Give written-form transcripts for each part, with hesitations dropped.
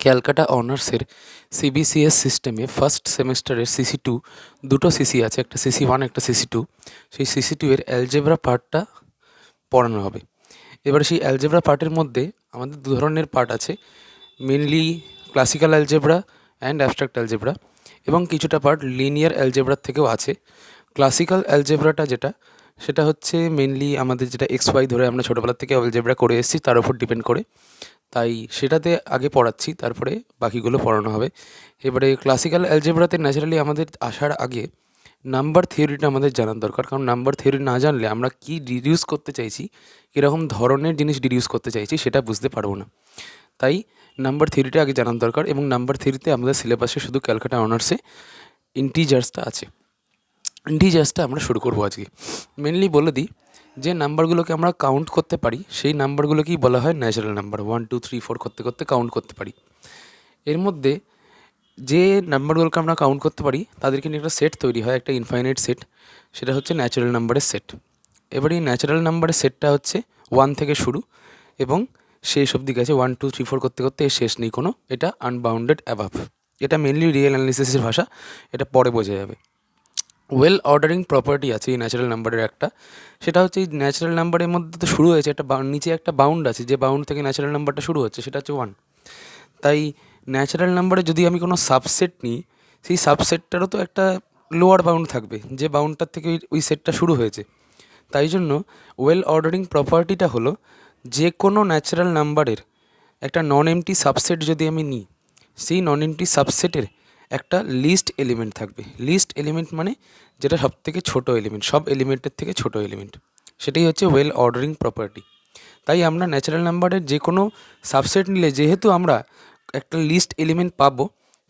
ক্যালকাটা অনার্সের সিবিসিএস সিস্টেমে first সেমেস্টারের CC 2 দুটো সিসি আছে, একটা সিসি 1 একটা সিসি 2। সেই সিসি 2 এর অ্যালজেব্রা পার্টটা পড়ানো হবে। এবারে সেই অ্যালজেব্রা পার্টের মধ্যে আমাদের দু ধরনের পার্ট আছে, mainly classical algebra and abstract algebra, এবং কিছুটা পার্ট লিনিয়ার অ্যালজেব্রার থেকেও আছে। ক্লাসিক্যাল অ্যালজেব্রাটা যেটা, সেটা হচ্ছে মেনলি আমাদের যেটা XY ধরে আমরা ছোটোবেলার থেকে অ্যালজেব্রা করে এসেছি তার উপর ডিপেন্ড করে, তাই সেটাতে আগে পড়াচ্ছি, তারপরে বাকিগুলো পড়ানো হবে। এবারে ক্লাসিক্যাল অ্যালজেব্রাতে ন্যাচারালি আমাদের আসার আগে নাম্বার থিওরিটা আমাদের জানার দরকার, কারণ নাম্বার থিওরি না জানলে আমরা কী ডিডিউস করতে চাইছি, কীরকম ধরনের জিনিস ডিডিউস করতে চাইছি সেটা বুঝতে পারবো না। তাই নাম্বার থিওরিটা আগে জানার দরকার, এবং নাম্বার থিওরিতে আমাদের সিলেবাসে শুধু ক্যালকাটা অনার্সে ইন্টিজার্সটা আছে। ইন্টিজার্সটা আমরা শুরু করবো আজকে। মেনলি বলে দিই, যে নাম্বারগুলোকে আমরা কাউন্ট করতে পারি সেই নাম্বারগুলোকেই বলা হয় ন্যাচারাল নাম্বার। 1 2 3 4 করতে করতে কাউন্ট করতে পারি। এর মধ্যে যে নাম্বারগুলোকে আমরা কাউন্ট করতে পারি তাদেরকে নিয়ে একটা সেট তৈরি হয়, একটা ইনফাইনাইট সেট, সেটা হচ্ছে ন্যাচারাল নাম্বারের সেট। এবার এই ন্যাচারাল নাম্বারের সেটটা হচ্ছে 1 থেকে শুরু এবং শেষ অবধি গেছে, 1 2 3 4 করতে করতে এর শেষ নেই কোনো, এটা আনবাউন্ডেড অ্যাভাব। এটা মেনলি রিয়েল অ্যানালিসিসের ভাষা, এটা পরে বোঝা যাবে। ওয়েল অর্ডারিং প্রপার্টি আছে এই ন্যাচারাল নাম্বারের একটা, সেটা হচ্ছে এই ন্যাচারাল নাম্বারের মধ্যে তো শুরু হয়েছে একটা নিচে একটা বাউন্ড আছে, যে বাউন্ড থেকে ন্যাচারাল নাম্বারটা শুরু হচ্ছে সেটা হচ্ছে 1। তাই ন্যাচারাল নাম্বারে যদি আমি কোনো সাবসেট নিই, সেই সাবসেটটারও তো একটা লোয়ার বাউন্ড থাকবে, যে বাউন্ডটার থেকে ওই সেটটা শুরু হয়েছে। তাই জন্য ওয়েল অর্ডারিং প্রপার্টিটা হলো, যে কোনো ন্যাচারাল নাম্বারের একটা নন এমটি সাবসেট যদি আমি নিই, সেই নন এমটি সাবসেটের একটা লিস্ট এলিমেন্ট থাকবে। লিস্ট এলিমেন্ট মানে যেটা সব থেকে ছোটো এলিমেন্ট, সব এলিমেন্টের থেকে ছোটো এলিমেন্ট, সেটাই হচ্ছে ওয়েল অর্ডারিং প্রপার্টি। তাই আমরা ন্যাচারাল নাম্বারের যে কোনো সাবসেট নিলে যেহেতু আমরা একটা লিস্ট এলিমেন্ট পাবো,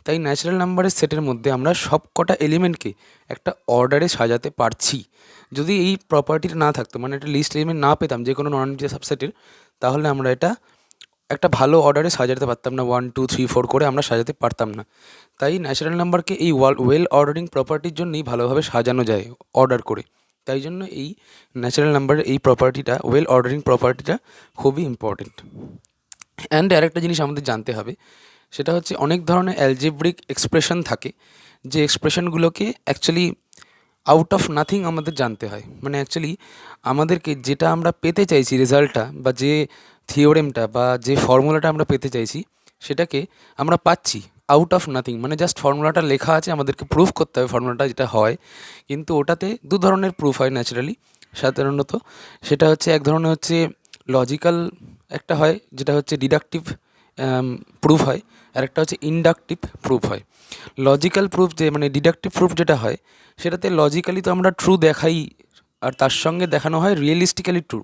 তাই ন্যাচারাল নাম্বারের সেটের মধ্যে আমরা সব কটা এলিমেন্টকে একটা অর্ডারে সাজাতে পারছি। যদি এই প্রপার্টিটা না থাকতো, মানে একটা লিস্ট এলিমেন্ট না পেতাম যে কোনো নন এমটি সাবসেটের, তাহলে আমরা এটা একটা ভালো অর্ডারে সাজাতে পারতাম না, 1 2 3 4 করে আমরা সাজাতে পারতাম না। তাই ন্যাচারাল নাম্বারকে এই ওয়েল অর্ডারিং প্রপার্টির জন্যই ভালোভাবে সাজানো যায় অর্ডার করে। তাই জন্য এই ন্যাচারাল নাম্বারের এই প্রপার্টিটা, ওয়েল অর্ডারিং প্রপার্টিটা খুবই ইম্পর্টেন্ট। অ্যান্ড আরেকটা জিনিস আমাদের জানতে হবে, সেটা হচ্ছে অনেক ধরনের অ্যালজেব্রিক এক্সপ্রেশন থাকে, যে এক্সপ্রেশনগুলোকে অ্যাকচুয়ালি আউট অফ নাথিং আমাদের জানতে হয়। মানে অ্যাকচুয়ালি আমাদেরকে যেটা আমরা পেতে চাইছি রেজাল্টটা, বা যে থিওরেমটা বা যে ফর্মুলাটা আমরা পেতে চাইছি, সেটাকে আমরা পাচ্ছি আউট অফ নাথিং। মানে জাস্ট ফর্মুলাটা লেখা আছে, আমাদেরকে প্রুফ করতে হবে ফর্মুলাটা যেটা হয়। কিন্তু ওটাতে দু ধরনের প্রুফ হয় ন্যাচারালি সাধারণত। সেটা হচ্ছে এক ধরনের হচ্ছে লজিক্যাল একটা হয়, যেটা হচ্ছে ডিডাকটিভ প্রুফ হয়, আর একটা হচ্ছে ইন্ডাকটিভ প্রুফ হয়। লজিক্যাল প্রুফ যে মানে ডিডাকটিভ প্রুফ যেটা হয়, সেটাতে লজিক্যালি তো আমরা ট্রু দেখাই, আর তার সঙ্গে দেখানো হয় রিয়েলিস্টিক্যালি ট্রু।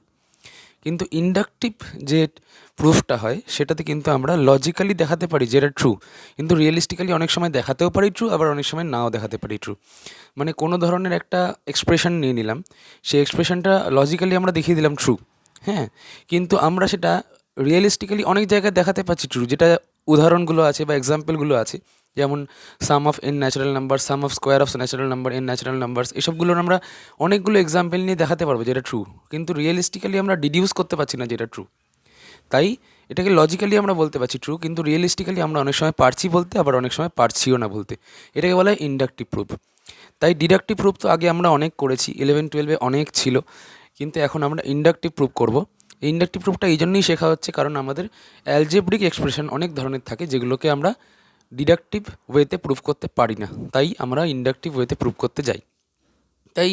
কিন্তু ইন্ডাকটিভ যে প্রুফটা হয়, সেটাতে কিন্তু আমরা লজিক্যালি দেখাতে পারি যেটা ট্রু, কিন্তু রিয়েলিস্টিক্যালি অনেক সময় দেখাতেও পারি ট্রু, আবার অনেক সময় নাও দেখাতে পারি ট্রু। মানে কোনো ধরনের একটা এক্সপ্রেশন নিয়ে নিলাম, সেই এক্সপ্রেশনটা লজিক্যালি আমরা দেখিয়ে দিলাম ট্রু, হ্যাঁ, কিন্তু আমরা সেটা রিয়েলিস্টিক্যালি অনেক জায়গায় দেখাতে পারছি ট্রু, যেটা উদাহরণগুলো আছে বা এক্সাম্পলগুলো আছে, যেমন sum of n natural number, sum of square of natural number, n natural numbers, এসবগুলোর আমরা অনেকগুলো এক্সাম্পল নিয়ে দেখাতে পারবো যেটা ট্রু, কিন্তু রিয়েলিস্টিক্যালি আমরা ডিডিউস করতে পারছি না যেটা ট্রু। তাই এটাকে লজিক্যালি আমরা বলতে পারছি ট্রু, কিন্তু রিয়েলিস্টিক্যালি আমরা অনেক সময় পারছি বলতে, আবার অনেক সময় পারছিও না বলতে। এটাকে বলা হয় ইন্ডাকটিভ প্রুফ। তাই ডিডাকটিভ প্রুফ তো আগে আমরা অনেক করেছি, 11 12-এ অনেক ছিল, কিন্তু এখন আমরা ইন্ডাকটিভ প্রুফ করব। এই ইন্ডাকটিভ প্রুফটা এই জন্যই শেখা হচ্ছে, কারণ আমাদের অ্যালজেব্রিক এক্সপ্রেশন অনেক ধরনের থাকে, যেগুলোকে আমরা ডিডাকটিভ ওয়েতে প্রুফ করতে পারি না, তাই আমরা ইন্ডাকটিভ ওয়েতে প্রুফ করতে যাই। তাই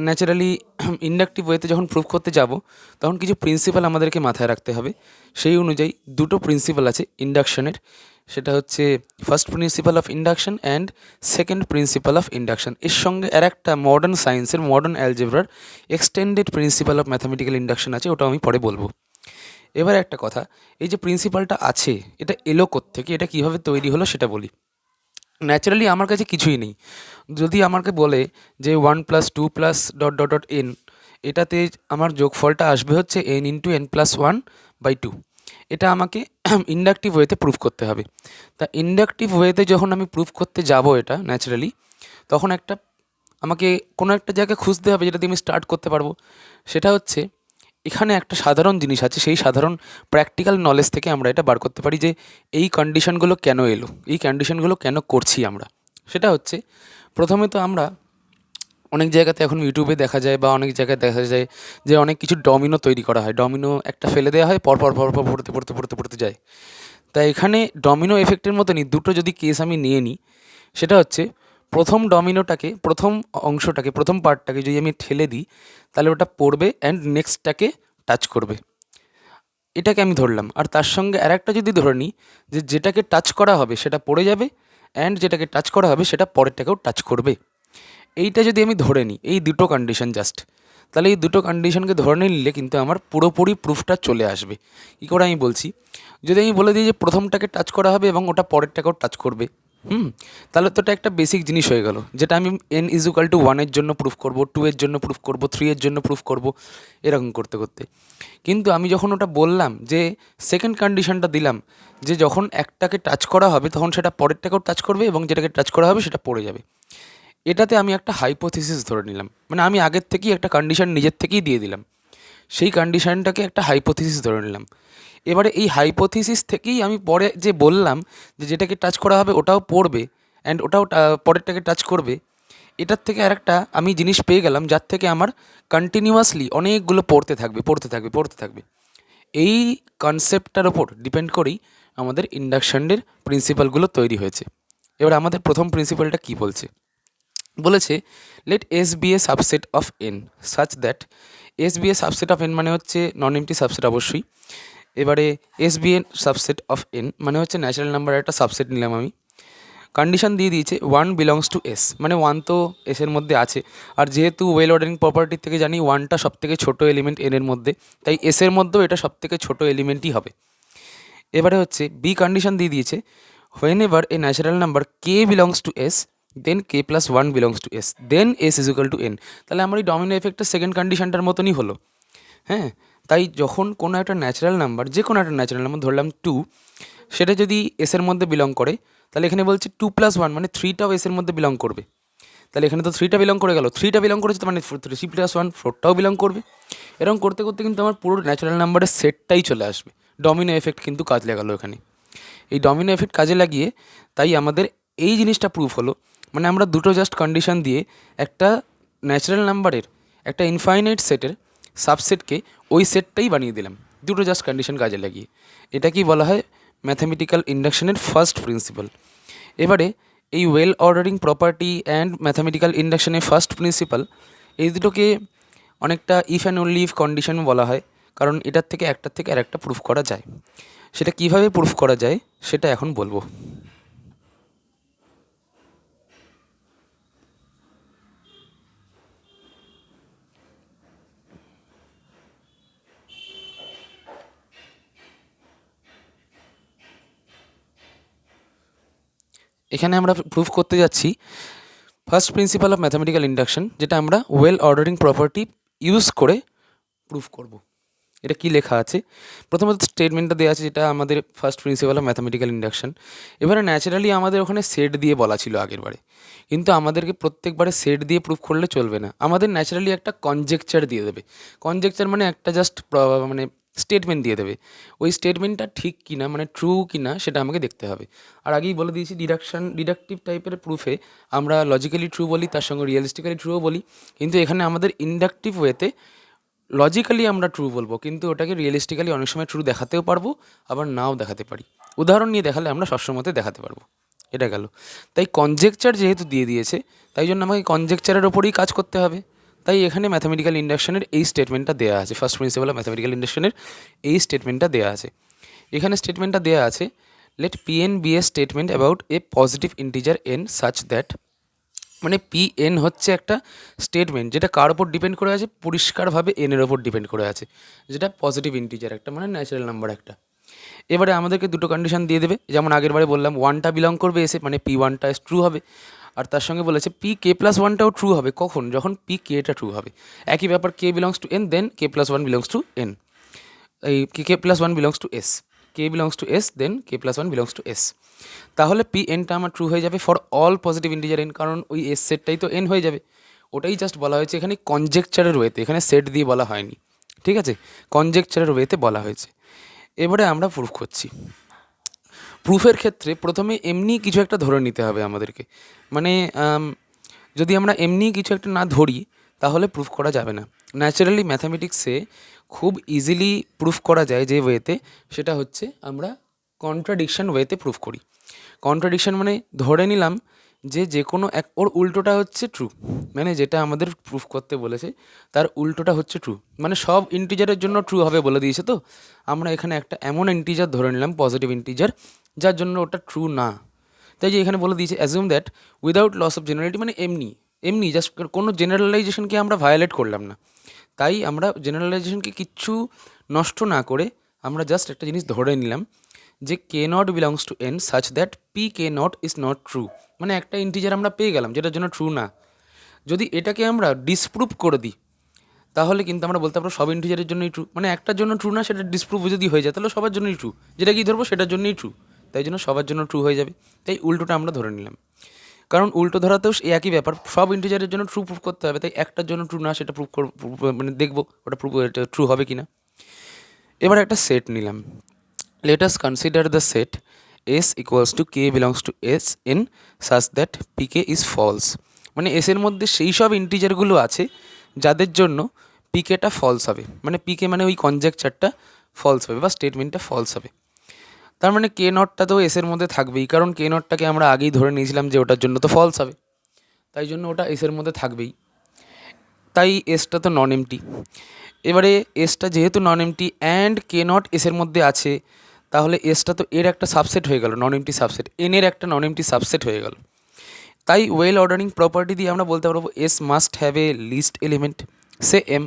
ন্যাচারালি ইন্ডাকটিভ ওয়েতে যখন প্রুফ করতে যাব, তখন কিছু প্রিন্সিপাল আমাদেরকে মাথায় রাখতে হবে। সেই অনুযায়ী দুটো প্রিন্সিপাল আছে ইন্ডাকশনের, সেটা হচ্ছে first principal of induction and second principal of induction. এর সঙ্গে আর একটা মডার্ন সায়েন্সের, মডার্ন অ্যালজেব্রার extended principle of mathematical induction আছে, ওটাও আমি পরে বলবো। এবার একটা কথা, এই যে প্রিন্সিপালটা আছে এটা এলো কোত্থেকে, এটা কীভাবে তৈরি হলো সেটা বলি। ন্যাচারালি আমার কাছে কিছুই নেই, যদি আমাকে বলে যে 1+2+... এটাতে আমার যোগফলটা আসবে হচ্ছে n × n+1/2, এটা আমাকে ইন্ডাকটিভ ওয়েতে প্রুফ করতে হবে। তা ইন্ডাকটিভ ওয়েতে যখন আমি প্রুফ করতে যাব এটা ন্যাচারালি, তখন আমাকে কোনো একটা জায়গায় খুঁজতে হবে যেটা দিয়ে আমি স্টার্ট করতে পারবো। সেটা হচ্ছে এখানে একটা সাধারণ জিনিস আছে, সেই সাধারণ প্র্যাকটিক্যাল নলেজ থেকে আমরা এটা বার করতে পারি যে এই কন্ডিশনগুলো কেন এলো, এই কন্ডিশনগুলো কেন করছি আমরা। সেটা হচ্ছে, প্রথমে তো আমরা অনেক জায়গাতে এখন ইউটিউবে দেখা যায় বা অনেক জায়গায় দেখা যায় যে অনেক কিছু ডমিনো তৈরি করা হয়, ডমিনো একটা ফেলে দেওয়া হয়, পরপর পরপর পড়তে পড়তে পড়তে পড়তে যায়। তাই এখানে ডমিনো এফেক্টের মতনই দুটো যদি কেস আমি নিয়ে নিই, সেটা হচ্ছে প্রথম ডমিনোটাকে, প্রথম অংশটাকে, প্রথম পার্টটাকে যদি আমি ঠেলে দিই, তাহলে ওটা পড়বে অ্যান্ড নেক্সটটাকে টাচ করবে, এটাকে আমি ধরলাম। আর তার সঙ্গে আরেকটা যদি ধরে নিই, যে যেটাকে টাচ করা হবে সেটা পড়ে যাবে, অ্যান্ড যেটাকে টাচ করা হবে সেটা পরেরটাকেও টাচ করবে। এইটা যদি আমি ধরে নিই, এই দুটো কন্ডিশন জাস্ট, তাহলে এই দুটো কন্ডিশনকে ধরে নিলে কিন্তু আমার পুরোপুরি প্রুফটা চলে আসবে। কী করে আমি বলছি, যদি আমি বলে দিই যে প্রথমটাকে টাচ করা হবে এবং ওটা পরেরটাকেও টাচ করবে, তাহলে তো এটা একটা বেসিক জিনিস হয়ে গেল, যেটা আমি n = 1 জন্য প্রুফ করব, 2 এর জন্য প্রুফ করব, 3 এর জন্য প্রুফ করব, এরকম করতে করতে। কিন্তু আমি যখন ওটা বললাম, যে সেকেন্ড কন্ডিশনটা দিলাম, যে যখন একটাকে টাচ করা হবে তখন সেটা পরেরটাকেও টাচ করবে এবং যেটাকে টাচ করা হবে সেটা পড়ে যাবে, এটাতে আমি একটা হাইপোথিসিস ধরে নিলাম। মানে আমি আগের থেকেই একটা কন্ডিশন নিজের থেকেই দিয়ে দিলাম, সেই কন্ডিশনটাকে একটা হাইপোথিসিস ধরে নিলাম। এবারে এই হাইপোথিসিস থেকেই আমি পরে যে বললাম যে যেটাকে টাচ করা হবে ওটাও পড়বে অ্যান্ড ওটাও পরেরটাকে টাচ করবে, এটার থেকে আরেকটা আমি জিনিস পেয়ে গেলাম, যার থেকে আমার কন্টিনিউয়াসলি অনেকগুলো পড়তে থাকবে পড়তে থাকবে পড়তে থাকবে। এই কনসেপ্টটার ওপর ডিপেন্ড করেই আমাদের ইন্ডাকশনের প্রিন্সিপালগুলো তৈরি হয়েছে। এবার আমাদের প্রথম প্রিন্সিপালটা কী বলছে, বলেছে let S be a subset of N such that, S be a subset of N মানে হচ্ছে নন এমটি সাবসেট অবশ্যই। এবারে S be an subset of N মানে হচ্ছে ন্যাচারাল নাম্বারের একটা সাবসেট নিলাম আমি। কন্ডিশন দিয়ে দিয়েছে 1 বিলংস টু এস, মানে 1 তো এসের মধ্যে আছে, আর যেহেতু ওয়েল অর্ডারিং প্রপার্টির থেকে জানি 1টা সবথেকে ছোটো এলিমেন্ট এনের মধ্যে, তাই এসের মধ্যেও এটা সবথেকে ছোটো এলিমেন্টই হবে। এবারে হচ্ছে বি কন্ডিশন দিয়ে দিয়েছে, whenever a natural number k belongs to S then k+1 belongs to S then s=n। তাহলে আমার এই ডমিনো এফেক্টের সেকেন্ড কন্ডিশনটার মতনই হলো। হ্যাঁ, তাই যখন কোনো একটা ন্যাচারাল নাম্বার, যে কোনো একটা ন্যাচারাল নাম্বার ধরলাম 2, সেটা যদি এসের মধ্যে বিলং করে, তাহলে এখানে বলছে 2+1 মানে 3টাও এসের মধ্যে বিলং করবে। তাহলে এখানে তো 3টা বিলং করে গেল, 3টা বিলং করেছে তো মানে 3+1 4টাও বিলং করবে। এরকম করতে করতে কিন্তু আমার পুরো ন্যাচারাল নাম্বারের সেটটাই চলে আসবে। ডমিনো এফেক্ট কিন্তু কাজ লাগালো এখানে। এই ডমিনো এফেক্ট কাজে লাগিয়ে তাই আমাদের এই জিনিসটা প্রুফ হলো, মানে আমরা দুটো জাস্ট কন্ডিশন দিয়ে একটা ন্যাচারাল নাম্বারের একটা ইনফাইনাইট সেটের সাবসেটকে ওই সেটটাই বানিয়ে দিলাম, দুটো জাস্ট কন্ডিশন কাজে লাগিয়ে। এটাকেই বলা হয় ম্যাথামেটিক্যাল ইন্ডাকশনের ফার্স্ট প্রিন্সিপাল। এবারে এই well ordering property and mathematical ইন্ডাকশনের ফার্স্ট প্রিন্সিপাল, এই দুটোকে অনেকটা if and only if condition বলা হয়, কারণ এটার থেকে একটার থেকে আরেকটা প্রুফ করা যায়। সেটা কিভাবে প্রুফ করা যায় সেটা এখন বলবো। এখানে আমরা প্রুফ করতে যাচ্ছি first principal of mathematical induction, যেটা আমরা ওয়েল অর্ডারিং প্রপার্টি ইউজ করে প্রুফ করব। এটা কি লেখা আছে, প্রথমত স্টেটমেন্টটা দেওয়া আছে, যেটা আমাদের first principal of mathematical induction. এবারে ন্যাচারালি আমাদের ওখানে সেট দিয়ে বলা ছিল আগের বারে, কিন্তু আমাদেরকে প্রত্যেকবারে সেট দিয়ে প্রুফ করলে চলবে না, আমাদের ন্যাচারালি একটা কনজেকচার দিয়ে দেবে। কনজেকচার মানে একটা জাস্ট মানে স্টেটমেন্ট দিয়ে দেবে, ওই স্টেটমেন্টটা ঠিক কিনা মানে ট্রু কিনা সেটা আমাকে দেখতে হবে। আর আগেই বলে দিয়েছি ডিডাকটিভ টাইপের প্রুফে আমরা লজিক্যালি ট্রু বলি, তার সঙ্গে রিয়েলিস্টিক্যালি ট্রুও বলি, কিন্তু এখানে আমাদের ইন্ডাকটিভ ওয়েতে লজিক্যালি আমরা ট্রু বলবো, কিন্তু ওটাকে রিয়েলিস্টিক্যালি অনেক সময় ট্রু দেখাতেও পারবো, আবার নাও দেখাতে পারি। উদাহরণ নিয়ে দেখালে আমরা সবসময়তে দেখাতে পারবো। এটা গেল। তাই কনজেকচার যেহেতু দিয়ে দিয়েছে, তাই জন্য আমাকে কনজেকচারের ওপরেই কাজ করতে হবে। তাই এখানে ম্যাথামেটিক্যাল ইন্ডাকশনের এই স্টেটমেন্টটা দেওয়া আছে, ফার্স্ট প্রিন্সিপাল অফ ম্যাথামেটিক্যাল ইন্ডাকশনের এই স্টেটমেন্টটা দেওয়া আছে। এখানে স্টেটমেন্টটা দেওয়া আছে, let P N be a statement about a positive integer N such that, মানে পি এন হচ্ছে একটা স্টেটমেন্ট যেটা কার ওপর ডিপেন্ড করে আছে, পরিষ্কারভাবে এনের ওপর ডিপেন্ড করে আছে, যেটা পজিটিভ ইন্টিজার একটা, মানে ন্যাচারাল নাম্বার একটা। এবারে আমাদেরকে দুটো কন্ডিশন দিয়ে দেবে, যেমন আগের বারে বললাম 1টা বিলং করবে এসে, মানে p1টা ট্রু হবে, আর তার সঙ্গে বলেছে pk+1টাও ট্রু হবে, কখন, যখন pkটা ট্রু হবে। একই ব্যাপার, k belongs to n then k+1 belongs to n, এই k+1 belongs to s, k belongs to s then k+1 belongs to s। তাহলে পি এনটা আমার ট্রু হয়ে যাবে for all positive integer N, কারণ ওই এস সেটটাই তো এন হয়ে যাবে। ওটাই জাস্ট বলা হয়েছে এখানে কনজেকচারের ওয়েতে, এখানে সেট দিয়ে বলা হয়নি। ঠিক আছে, কনজেকচারের ওয়েতে বলা হয়েছে। এবারে আমরা প্রুফ করছি। প্রুফের ক্ষেত্রে প্রথমে এমনি কিছু একটা ধরে নিতে হবে আমাদেরকে, মানে যদি আমরা এমনি কিছু একটা না ধরি তাহলে প্রুফ করা যাবে না। ন্যাচারালি ম্যাথামেটিক্সে খুব ইজিলি প্রুফ করা যায় যে ওয়েতে, সেটা হচ্ছে আমরা কন্ট্রাডিকশন ওয়েতে প্রুফ করি। কন্ট্রাডিকশন মানে ধরে নিলাম যে কোনো এক ওর উল্টোটা হচ্ছে ট্রু, মানে যেটা আমাদের প্রুফ করতে বলেছে তার উল্টোটা হচ্ছে ট্রু, মানে সব ইন্টিজারের জন্য ট্রু হবে বলে দিয়েছে। তো আমরা এখানে একটা এমন ইন্টিজার ধরে নিলাম, পজিটিভ ইন্টিজার, যার জন্য ওটা ট্রু না। তাই যে এখানে বলে দিয়েছে assume that without loss of generality, মানে এমনি এমনি জাস্ট কোনো জেনারেলাইজেশনকে আমরা ভায়োলেট করলাম না। তাই আমরা জেনারেলাইজেশনকে কিচ্ছু নষ্ট না করে আমরা জাস্ট একটা জিনিস ধরে নিলাম যে k naught belongs to n such that p K not is not true, মানে একটা ইন্টিজার আমরা পেয়ে গেলাম যেটার জন্য ট্রু না। যদি এটাকে আমরা ডিসপ্রুভ করে দিই তাহলে কিন্তু আমরা বলতে পারবো সব ইন্টিজারের জন্যই ট্রু, মানে একটার জন্য ট্রু না সেটা ডিসপ্রুভ যদি হয়ে যায় তাহলে সবার জন্যই ট্রু, যেটা কি ধরবো সেটার জন্যই ট্রু, তাই জন্য সবার জন্য ট্রু হয়ে যাবে। তাই উল্টোটা আমরা ধরে নিলাম, কারণ উল্টো ধরাতেও একই ব্যাপার, সব ইন্টিজারের জন্য ট্রু প্রুভ করতে হবে, তাই একটার জন্য ট্রু না সেটা প্রুভ মানে দেখবো ওটা ট্রু হবে কি না। এবার একটা সেট নিলাম, let us consider the set s equals to k belongs to s in such that pk is false, মানে s এর মধ্যে সেই সব ইন্টিজারগুলো আছে যাদের জন্য পিকেটা ফলস হবে, মানে পিকে মানে ওই কনজেকচারটা ফলস হবে বা স্টেটমেন্টটা ফলস হবে। তার মানে কে নটটা তো এস এর মধ্যে থাকবেই, কারণ কে নটটাকে আমরা আগেই ধরে নিয়েছিলাম যে ওটার জন্য তো ফলস হবে, তাই জন্য ওটা এস এর মধ্যে থাকবেই। তাই এসটা তো নন এমটি। এবারে এসটা যেহেতু নন এমটি অ্যান্ড কে নট এসের মধ্যে আছে, তাহলে এসটা তো এর একটা সাবসেট হয়ে গেল, নন এমটি সাবসেট, এন এর একটা নন এমটি সাবসেট হয়ে গেল। তাই ওয়েল অর্ডারিং প্রপার্টি দিয়ে আমরা বলতে পারবো S must have a least element, say M,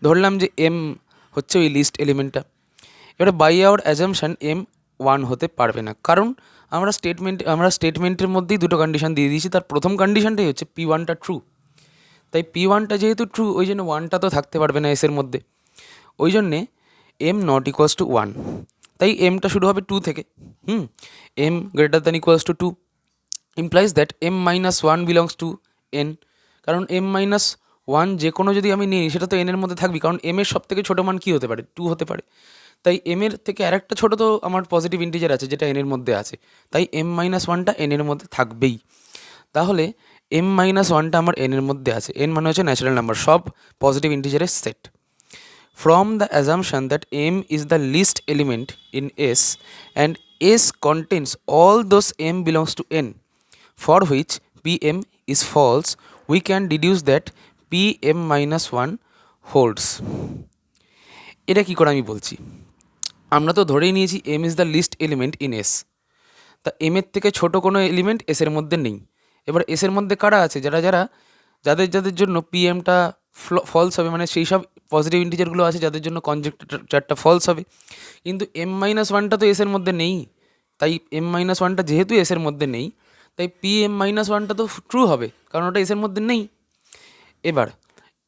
ধরলাম যে এম হচ্ছে ওই লিস্ট এলিমেন্টটা। এবারে by our assumption M one হতে পারবে না, কারণ আমরা স্টেটমেন্টের মধ্যেই দুটো কন্ডিশন দিয়ে দিয়েছি, তার প্রথম কন্ডিশনটাই হচ্ছে পি ওয়ানটা ট্রু, তাই পি ওয়ানটা যেহেতু ট্রু ওই জন্য ওয়ানটা তো থাকতে পারবে না এসের মধ্যে, ওই জন্যে M not equals to one, তাই এমটা শুরু হবে টু থেকে। M greater than equals to two implies that M minus one belongs to N, কারণ এম মাইনাস ওয়ান যে কোনো যদি আমি নিই সেটা তো এনের মধ্যে থাকবি, কারণ এম এর সব থেকে ছোটো মান কী হতে পারে, টু হতে পারে। তাই এম এর থেকে আরেকটা ছোটো তো আমার পজিটিভ ইন্টিজার আছে যেটা এনের মধ্যে আছে, তাই এম মাইনাস ওয়ানটা এনের মধ্যে থাকবেই। তাহলে এম মাইনাস ওয়ানটা আমার এনের মধ্যে আছে, এন মানে হচ্ছে ন্যাচারাল নাম্বার, সব পজিটিভ ইন্টিজারের সেট। From the assumption that m is the least element in S and S contains all those m belongs to n for which Pm is false, we can deduce that Pm minus 1 holds. এটা কী করে আমি বলছি, আমরা তো ধরেই নিয়েছি m is the least element in S, তা m এর থেকে ছোটো কোনো এলিমেন্ট s এর মধ্যে নেই। এবার s এর মধ্যে কারা আছে, যাদের জন্য পিএমটা ফলস হবে, মানে সেই সব পজিটিভ ইন্টিজারগুলো আছে যাদের জন্য কনজেক্টারটা ফলস হবে, কিন্তু এম মাইনাস ওয়ানটা তো এসের মধ্যে নেই, তাই এম মাইনাস ওয়ানটা যেহেতু এসের মধ্যে নেই তাই পি এম মাইনাস ওয়ানটা তো ট্রু হবে, কারণ ওটা এসের মধ্যে নেই। এবার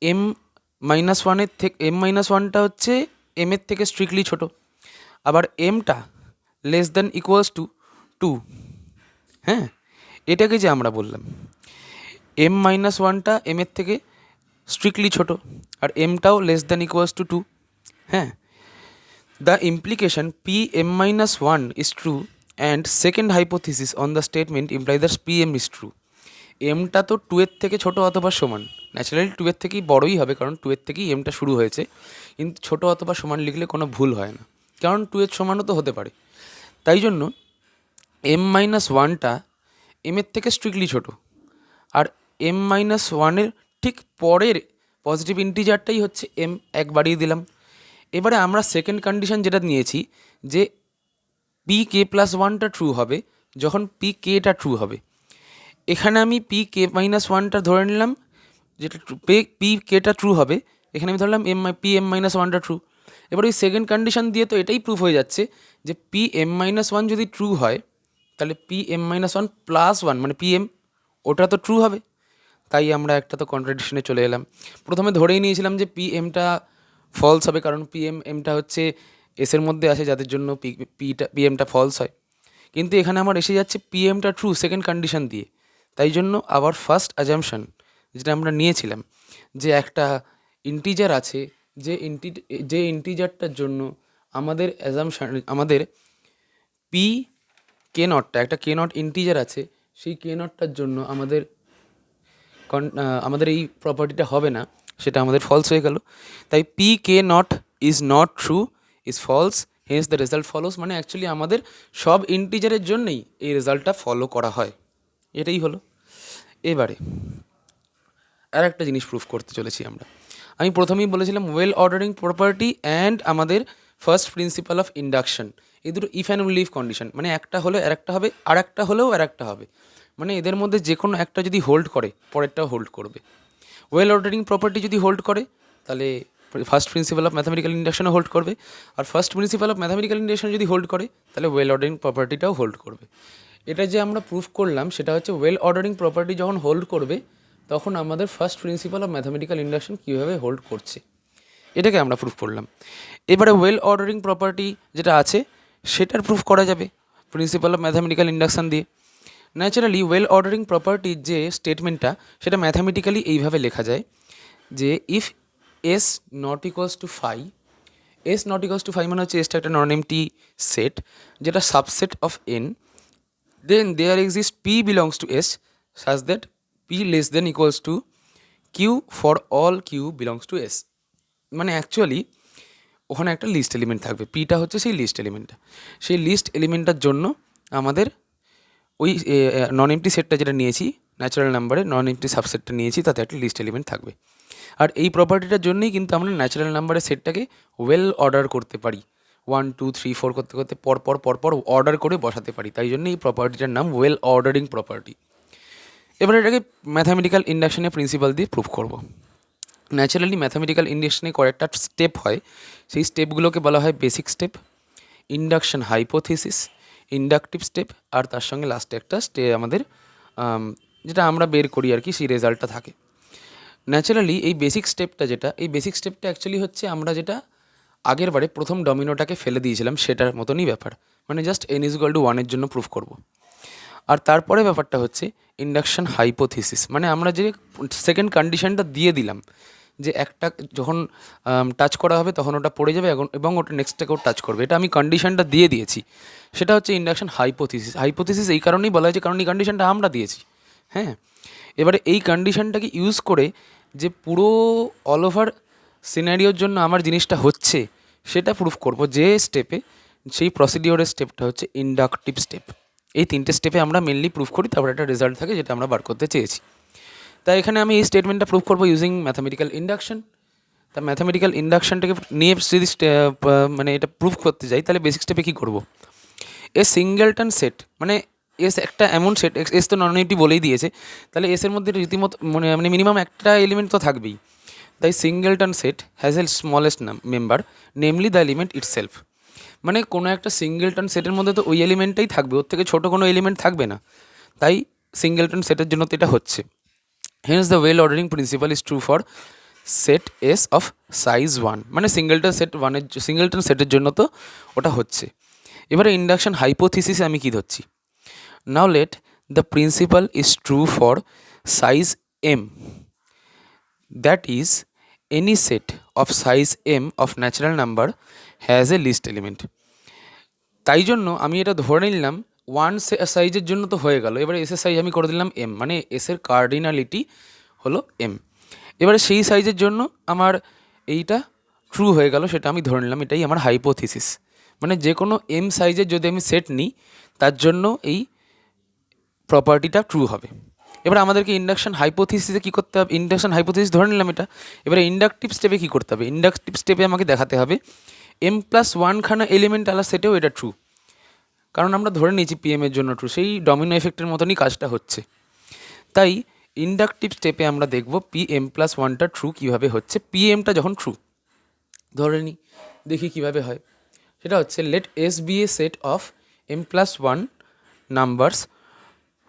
এম মাইনাস ওয়ানটা হচ্ছে এম এর থেকে স্ট্রিক্টলি ছোটো, আবার এমটা less than equals to two. হ্যাঁ, এটাকে যে আমরা বললাম এম মাইনাস ওয়ানটা এম এর থেকে স্ট্রিক্টলি ছোটো আর এমটাও less than equals to two. হ্যাঁ, the implication p M minus one is true and second hypothesis on the statement imply that p m is true. এমটা তো টু এর থেকে ছোটো অথবা সমান, ন্যাচারালি টু এর থেকেই বড়োই হবে কারণ টু এর থেকেই এমটা শুরু হয়েছে, কিন্তু ছোটো অথবা সমান লিখলে কোনো ভুল হয় না, কারণ টু এর সমানও তো হতে পারে। তাই জন্য এম মাইনাস ওয়ানটা এম এর থেকে স্ট্রিক্টলি ছোটো, আর এম মাইনাস ওয়ানের ঠিক পরের পজিটিভ ইন্টিজারটাই হচ্ছে এম, এক বাড়িয়ে দিলাম। এবারে আমরা সেকেন্ড কন্ডিশন যেটা নিয়েছি যে পি কে প্লাস ওয়ানটা ট্রু হবে যখন পি কেটা ট্রু হবে, এখানে আমি পি কে মাইনাস ওয়ানটা ধরে নিলাম যেটা পি কেটা ট্রু হবে, এখানে আমি ধরলাম পি এম মাইনাস ওয়ানটা ট্রু। এবার ওই সেকেন্ড কন্ডিশন দিয়ে তো এটাই প্রুফ হয়ে যাচ্ছে যে পি এম মাইনাস ওয়ান যদি ট্রু হয় তাহলে P M minus one plus one মানে পি এম ওটা তো ট্রু হবে। তাই আমরা একটা তো কন্ট্রাডিকশনে চলে এলাম। প্রথমে ধরেই নিয়েছিলাম যে পি এমটা ফলস হবে কারণ এমটা হচ্ছে এসের মধ্যে আছে যাদের জন্য পি এমটা ফলস হয়, কিন্তু এখানে আমার এসে যাচ্ছে পি এমটা ট্রু সেকেন্ড কন্ডিশন দিয়ে। তাই জন্য আবার ফার্স্ট অ্যাজাম্পশন যেটা আমরা নিয়েছিলাম যে একটা ইন্টিজার আছে যে ইন্টিজারটার জন্য আমাদের আমাদের পি কে নটটা একটা কে নট ইন্টিজার আছে, সেই কে নটটার জন্য আমাদের এই প্রপার্টিটা হবে না, সেটা আমাদের ফলস হয়ে গেল। তাই P K not is not true is false, hence the result follows. মানে অ্যাকচুয়ালি আমাদের সব ইন্টিজারের জন্যই এই রেজাল্টটা ফলো করা হয়, এটাই হলো। এবারে আর একটা জিনিস প্রুফ করতে চলেছি আমরা। আমি প্রথমেই বলেছিলাম ওয়েল অর্ডারিং প্রপার্টি অ্যান্ড আমাদের ফার্স্ট প্রিন্সিপাল অফ ইন্ডাকশন, এই দুটো if and only if condition, মানে একটা হলে আর একটা হবে, আর একটা হলেও আর একটা হবে, মানে এদের মধ্যে যে কোনো একটা যদি হোল্ড করে পরেরটাও হোল্ড করবে। ওয়েল অর্ডারিং প্রপার্টি যদি হোল্ড করে তাহলে ফার্স্ট প্রিন্সিপাল অফ ম্যাথামেটিক্যাল ইন্ডাকশনও হোল্ড করবে, আর first principal of mathematical induction যদি হোল্ড করে তাহলে ওয়েল অর্ডারিং প্রপার্টিটাও হোল্ড করবে। এটা যে আমরা প্রুফ করলাম সেটা হচ্ছে ওয়েল অর্ডারিং প্রপার্টি যখন হোল্ড করবে তখন আমাদের first principal of mathematical induction কীভাবে হোল্ড করছে এটাকে আমরা প্রুফ করলাম। এবারে ওয়েল অর্ডারিং প্রপার্টি যেটা আছে সেটার প্রুফ করা যাবে প্রিন্সিপাল অফ ম্যাথামেটিক্যাল ইন্ডাকশন দিয়ে। ন্যাচারালি ওয়েল অর্ডারিং প্রপার্টির যে স্টেটমেন্টটা সেটা ম্যাথামেটিক্যালি এইভাবে লেখা যায় যে if S not equals to phi, S not equals to phi মানে হচ্ছে এসটা একটা নন এমটি সেট যেটা subset of N, then there exist P belongs to S such that P less than equals to Q for all Q belongs to S. মানে actually ওখানে একটা list element থাকবে, পিটা হচ্ছে সেই লিস্ট এলিমেন্টটা, সেই list এলিমেন্টটার জন্য আমাদের ওই নন এমটি সেটটা যেটা নিয়েছি ন্যাচারাল নাম্বারে নন এমটি সাবসেটটা নিয়েছি তাতে একটা লিস্ট এলিমেন্ট থাকবে। আর এই প্রপার্টিটার জন্যই কিন্তু আমরা ন্যাচারাল নাম্বারের সেটটাকে ওয়েল অর্ডার করতে পারি, 1 2 3 4 করতে করতে পরপর অর্ডার করে বসাতে পারি, তাই জন্য এই প্রপার্টিটার নাম ওয়েল অর্ডারিং প্রপার্টি। এবারে এটাকে ম্যাথামেটিক্যাল ইন্ডাকশনের প্রিন্সিপাল দিয়ে প্রুফ করব। ন্যাচারালি ম্যাথামেটিক্যাল ইন্ডাকশনে কয়েকটা স্টেপ হয়, সেই স্টেপগুলোকে বলা হয় basic step, induction hypothesis, inductive step, আর তার সঙ্গে লাস্টে একটা আমাদের যেটা আমরা বের করি আর কি, সেই রেজাল্টটা থাকে। ন্যাচারালি এই বেসিক স্টেপটা যেটা, এই বেসিক স্টেপটা অ্যাকচুয়ালি হচ্ছে আমরা যেটা আগের বারে প্রথম ডমিনোটাকে ফেলে দিয়েছিলাম সেটার মতনই ব্যাপার, মানে জাস্ট n = 1 জন্য প্রুফ করব। আর তারপরে ব্যাপারটা হচ্ছে ইন্ডাকশন হাইপোথিসিস, মানে আমরা যে সেকেন্ড কন্ডিশনটা দিয়ে দিলাম যে একটা যখন টাচ করা হবে তখন ওটা পড়ে যাবে এবং ওটা নেক্সটটাকেও টাচ করবে, এটা আমি কন্ডিশনটা দিয়ে দিয়েছি, সেটা হচ্ছে ইন্ডাকশন হাইপোথিসিস। হাইপোথিসিস এই কারণেই বলা হয়েছে কারণ এই কন্ডিশনটা আমরা দিয়েছি। হ্যাঁ, এবারে এই কন্ডিশনটাকে ইউজ করে যে পুরো অল ওভার সিনারিওর জন্য আমার জিনিসটা হচ্ছে সেটা প্রুফ করব যে স্টেপে, সেই প্রসিডিওরের স্টেপটা হচ্ছে ইন্ডাকটিভ স্টেপ। এই তিনটে স্টেপে আমরা মেনলি প্রুফ করি, তারপর একটা রেজাল্ট থাকে যেটা আমরা বার করতে চেয়েছি। তাই এখানে আমি এই স্টেটমেন্টটা প্রুফ করবো ইউজিং ম্যাথামেটিক্যাল ইন্ডাকশন। তা ম্যাথামেটিক্যাল ইন্ডাকশনটাকে নিয়ে যদি মানে এটা প্রুফ করতে যাই তাহলে বেসিক স্টেপে কী করবো, এ সিঙ্গেলটন সেট, মানে এস একটা এমন সেট, এস তো নন নেগেটিভ বলেই দিয়েছে, তাহলে এসের মধ্যে রীতিমতো মানে মিনিমাম একটা এলিমেন্ট তো থাকবেই। তাই singleton set has a smallest member namely the element itself, মানে কোনো একটা সিঙ্গেলটন সেটের মধ্যে তো ওই এলিমেন্টটাই থাকবে, ওর থেকে ছোটো কোনো এলিমেন্ট থাকবে না, তাই সিঙ্গেলটন সেটের জন্য তো এটা হচ্ছে। Hence the well ordering principal is true for set S of size 1, মানে সিঙ্গেলটন সেটের জন্য তো ওটা হচ্ছে। এবারে ইন্ডাকশন হাইপোথিসিসে আমি কী ধরছি, now let the principle is true for size m, that is any set of size m of natural number has a least element. তাই জন্য আমি এটা ধরে নিলাম 1 সাইজের জন্য তো হয়ে গেল, এবারে এসের সাইজ আমি করে দিলাম m, মানে এসের কার্ডিনালিটি হলো m। এবারে সেই সাইজের জন্য আমার এইটা ট্রু হয়ে গেল, সেটা আমি ধরে নিলাম, এটাই আমার হাইপোথিসিস। মানে যে কোনো m সাইজের যদি আমি সেট নিই তার জন্য এই প্রপার্টিটা ট্রু হবে। এবার আমাদেরকে ইন্ডাকশন হাইপোথিসিসে কী করতে হবে, ইন্ডাকশন হাইপোথিসিস ধরে নিলাম এটা, এবারে ইন্ডাকটিভ স্টেপে কী করতে হবে, ইন্ডাকটিভ স্টেপে আমাকে দেখাতে হবে m+1 খানা এলিমেন্ট আলা সেটেও এটা ট্রু, কারণ আমরা ধরে নিয়েছি pm এর জন্য ট্রু, সেই ডমিনো এফেক্টের মতনই কাজটা হচ্ছে। তাই ইন্ডাকটিভ স্টেপে আমরা দেখব pm+1টা ট্রু কীভাবে হচ্ছে, pmটা যখন ট্রু ধরে নিই, দেখি কীভাবে হয়। সেটা হচ্ছে let S be a set of m+1 numbers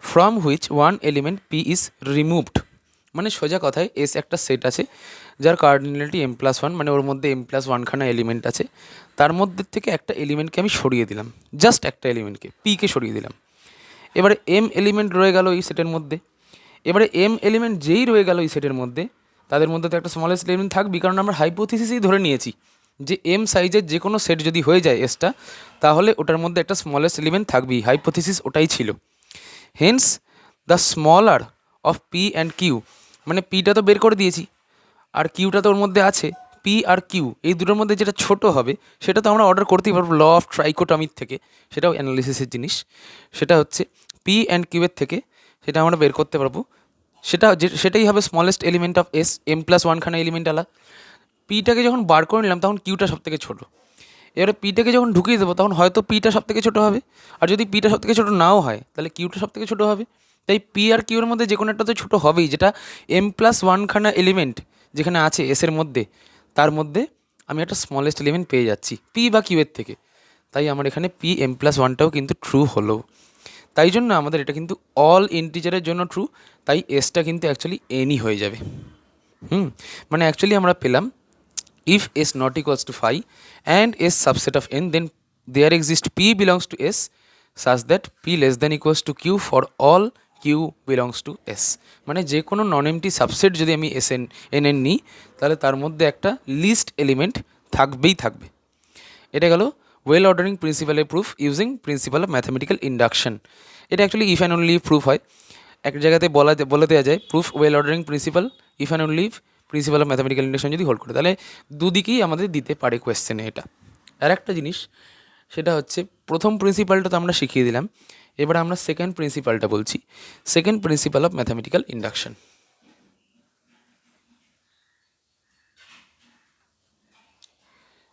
from which one element P is removed, মানে সোজা কথায় এস একটা সেট আছে যার কার্ডিনালিটি m+1, মানে ওর মধ্যে m+1 খানা এলিমেন্ট আছে, তার মধ্যে থেকে একটা এলিমেন্টকে আমি সরিয়ে দিলাম, জাস্ট একটা এলিমেন্টকে পিকে সরিয়ে দিলাম। এবারে m এলিমেন্ট রয়ে গেল এই সেটের মধ্যে, এবারে m এলিমেন্ট যেই রয়ে গেল এই সেটের মধ্যে তাদের মধ্যে তো একটা স্মলেস্ট এলিমেন্ট থাকবেই, কারণ আমরা হাইপোথিসিসই ধরে নিয়েছি যে এম সাইজের যে কোনো সেট যদি হয়ে যায় এসটা, তাহলে ওটার মধ্যে একটা স্মলেস্ট এলিমেন্ট থাকবেই। হাইপোথিসিস ওটাই ছিল। Hence the smaller of P and Q, মানে পিটা তো বের করে দিয়েছি, আর কিউটা তো ওর মধ্যে আছে। পি আর কিউ এই দুটোর মধ্যে যেটা ছোট হবে সেটা তো আমরা অর্ডার করতেই পারবো ল অফ ট্রাইকোটমির থেকে, সেটাও অ্যানালিসিসের জিনিস। সেটা হচ্ছে পি অ্যান্ড কিউয়ের থেকে সেটা আমরা বের করতে পারবো। সেটাই হবে smallest element of S, m plus ওয়ানখানা এলিমেন্ট আলা। পিটাকে যখন বার করে নিলাম তখন কিউটা সব থেকে ছোটো। এবারে পিটাকে যখন ঢুকিয়ে দেবো তখন হয়তো পিটা সব থেকে ছোটো হবে, আর যদি পিটা সব থেকে ছোটো নাও হয় তাহলে কিউটা সব থেকে ছোটো হবে। তাই পি আর কিউর মধ্যে যে কোনো একটা তো ছোটো হবেই, যেটা এম প্লাস ওয়ানখানা এলিমেন্ট যেখানে আছে এসের মধ্যে, তার মধ্যে আমি একটা স্মলেস্ট এলিমেন্ট পেয়ে যাচ্ছি পি বা কিউয়ের থেকে। তাই আমার এখানে পি এম প্লাস ওয়ানটাও কিন্তু ট্রু হলো। তাই জন্য আমাদের এটা কিন্তু অল ইন্টিজারের জন্য ট্রু, তাই এসটা কিন্তু অ্যাকচুয়ালি এনই হয়ে যাবে। মানে অ্যাকচুয়ালি আমরা পেলাম if s not equals to phi and s subset of n, then there exists p belongs to s such that p less than equals to q for all q belongs to s। মানে যে কোনো নন empty subset যদি আমি S N N N নিই তাহলে তার মধ্যে একটা লিস্ট এলিমেন্ট থাকবেই থাকবে। এটা গেল ওয়েল অর্ডারিং প্রিন্সিপালের proof using principle of mathematical induction. এটা actually if and only proof হয়। এক জায়গাতে বলে দেওয়া যায় proof well ordering principle if and only principle of mathematical induction যদি হোল্ড করে, তাহলে দুদিকেই আমাদের দিতে পারে কোয়েশ্চেনে এটা। আর একটা জিনিস সেটা হচ্ছে প্রথম প্রিন্সিপালটা তো আমরা শিখিয়ে দিলাম, এবার আমরা সেকেন্ড প্রিন্সিপালটা বলছি, second principal of mathematical induction.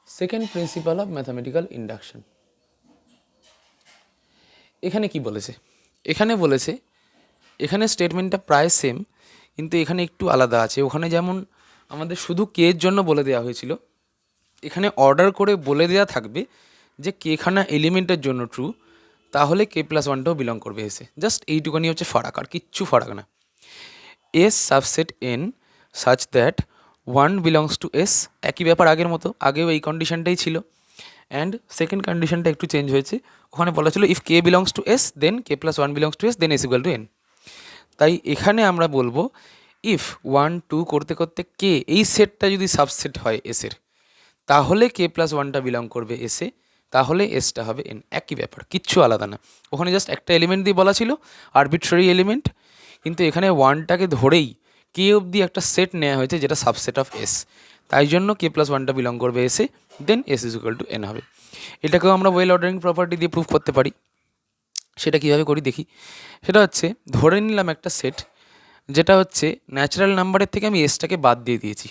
Second principal of mathematical induction এখানে কি বলেছে? এখানে বলেছে, এখানে স্টেটমেন্টটা প্রায় সেম, কিন্তু এখানে একটু আলাদা আছে। ওখানে যেমন আমাদের শুধু কে এর জন্য বলে দেওয়া হয়েছিল, এখানে অর্ডার করে বলে দেওয়া থাকবে যে কেখানা এলিমেন্টের জন্য ট্রু, তাহলে কে প্লাস ওয়ানটাও বিলং করবে এসে। জাস্ট এইটুকুনি হচ্ছে ফারাক, আর কিচ্ছু ফারাক না। S subset N such that one belongs to S, একই ব্যাপার আগের মতো, আগেও এই কন্ডিশনটাই ছিল। অ্যান্ড সেকেন্ড কন্ডিশনটা একটু চেঞ্জ হয়েছে, ওখানে বলা ছিল if K belongs to S then K plus one belongs to S then S equal to N. তাই এখানে আমরা বলবো ইফ ওয়ান টু করতে করতে কে এই সেটটা যদি সাবসেট হয় এসের, তাহলে কে প্লাস ওয়ানটা বিলং করবে এসে, তাহলে এসটা হবে এন। একই ব্যাপার, কিচ্ছু আলাদা না। ওখানে জাস্ট একটা এলিমেন্ট দিয়ে বলা ছিল, আরবিট্রারি এলিমেন্ট, কিন্তু এখানে ওয়ানটাকে ধরেই কে অবধি একটা সেট নেওয়া হয়েছে যেটা সাবসেট অফ এস, তাই জন্য কে প্লাস ওয়ানটা বিলং করবে এসে, then S is equal to n হবে। এটাকেও আমরা ওয়েল অর্ডারিং প্রপার্টি দিয়ে প্রুভ করতে পারি। সেটা কীভাবে করি দেখি। সেটা হচ্ছে ধরে নিলাম একটা সেট যেটা হচ্ছে ন্যাচারাল নাম্বারের থেকে আমি এসটাকে বাদ দিয়ে দিয়েছি,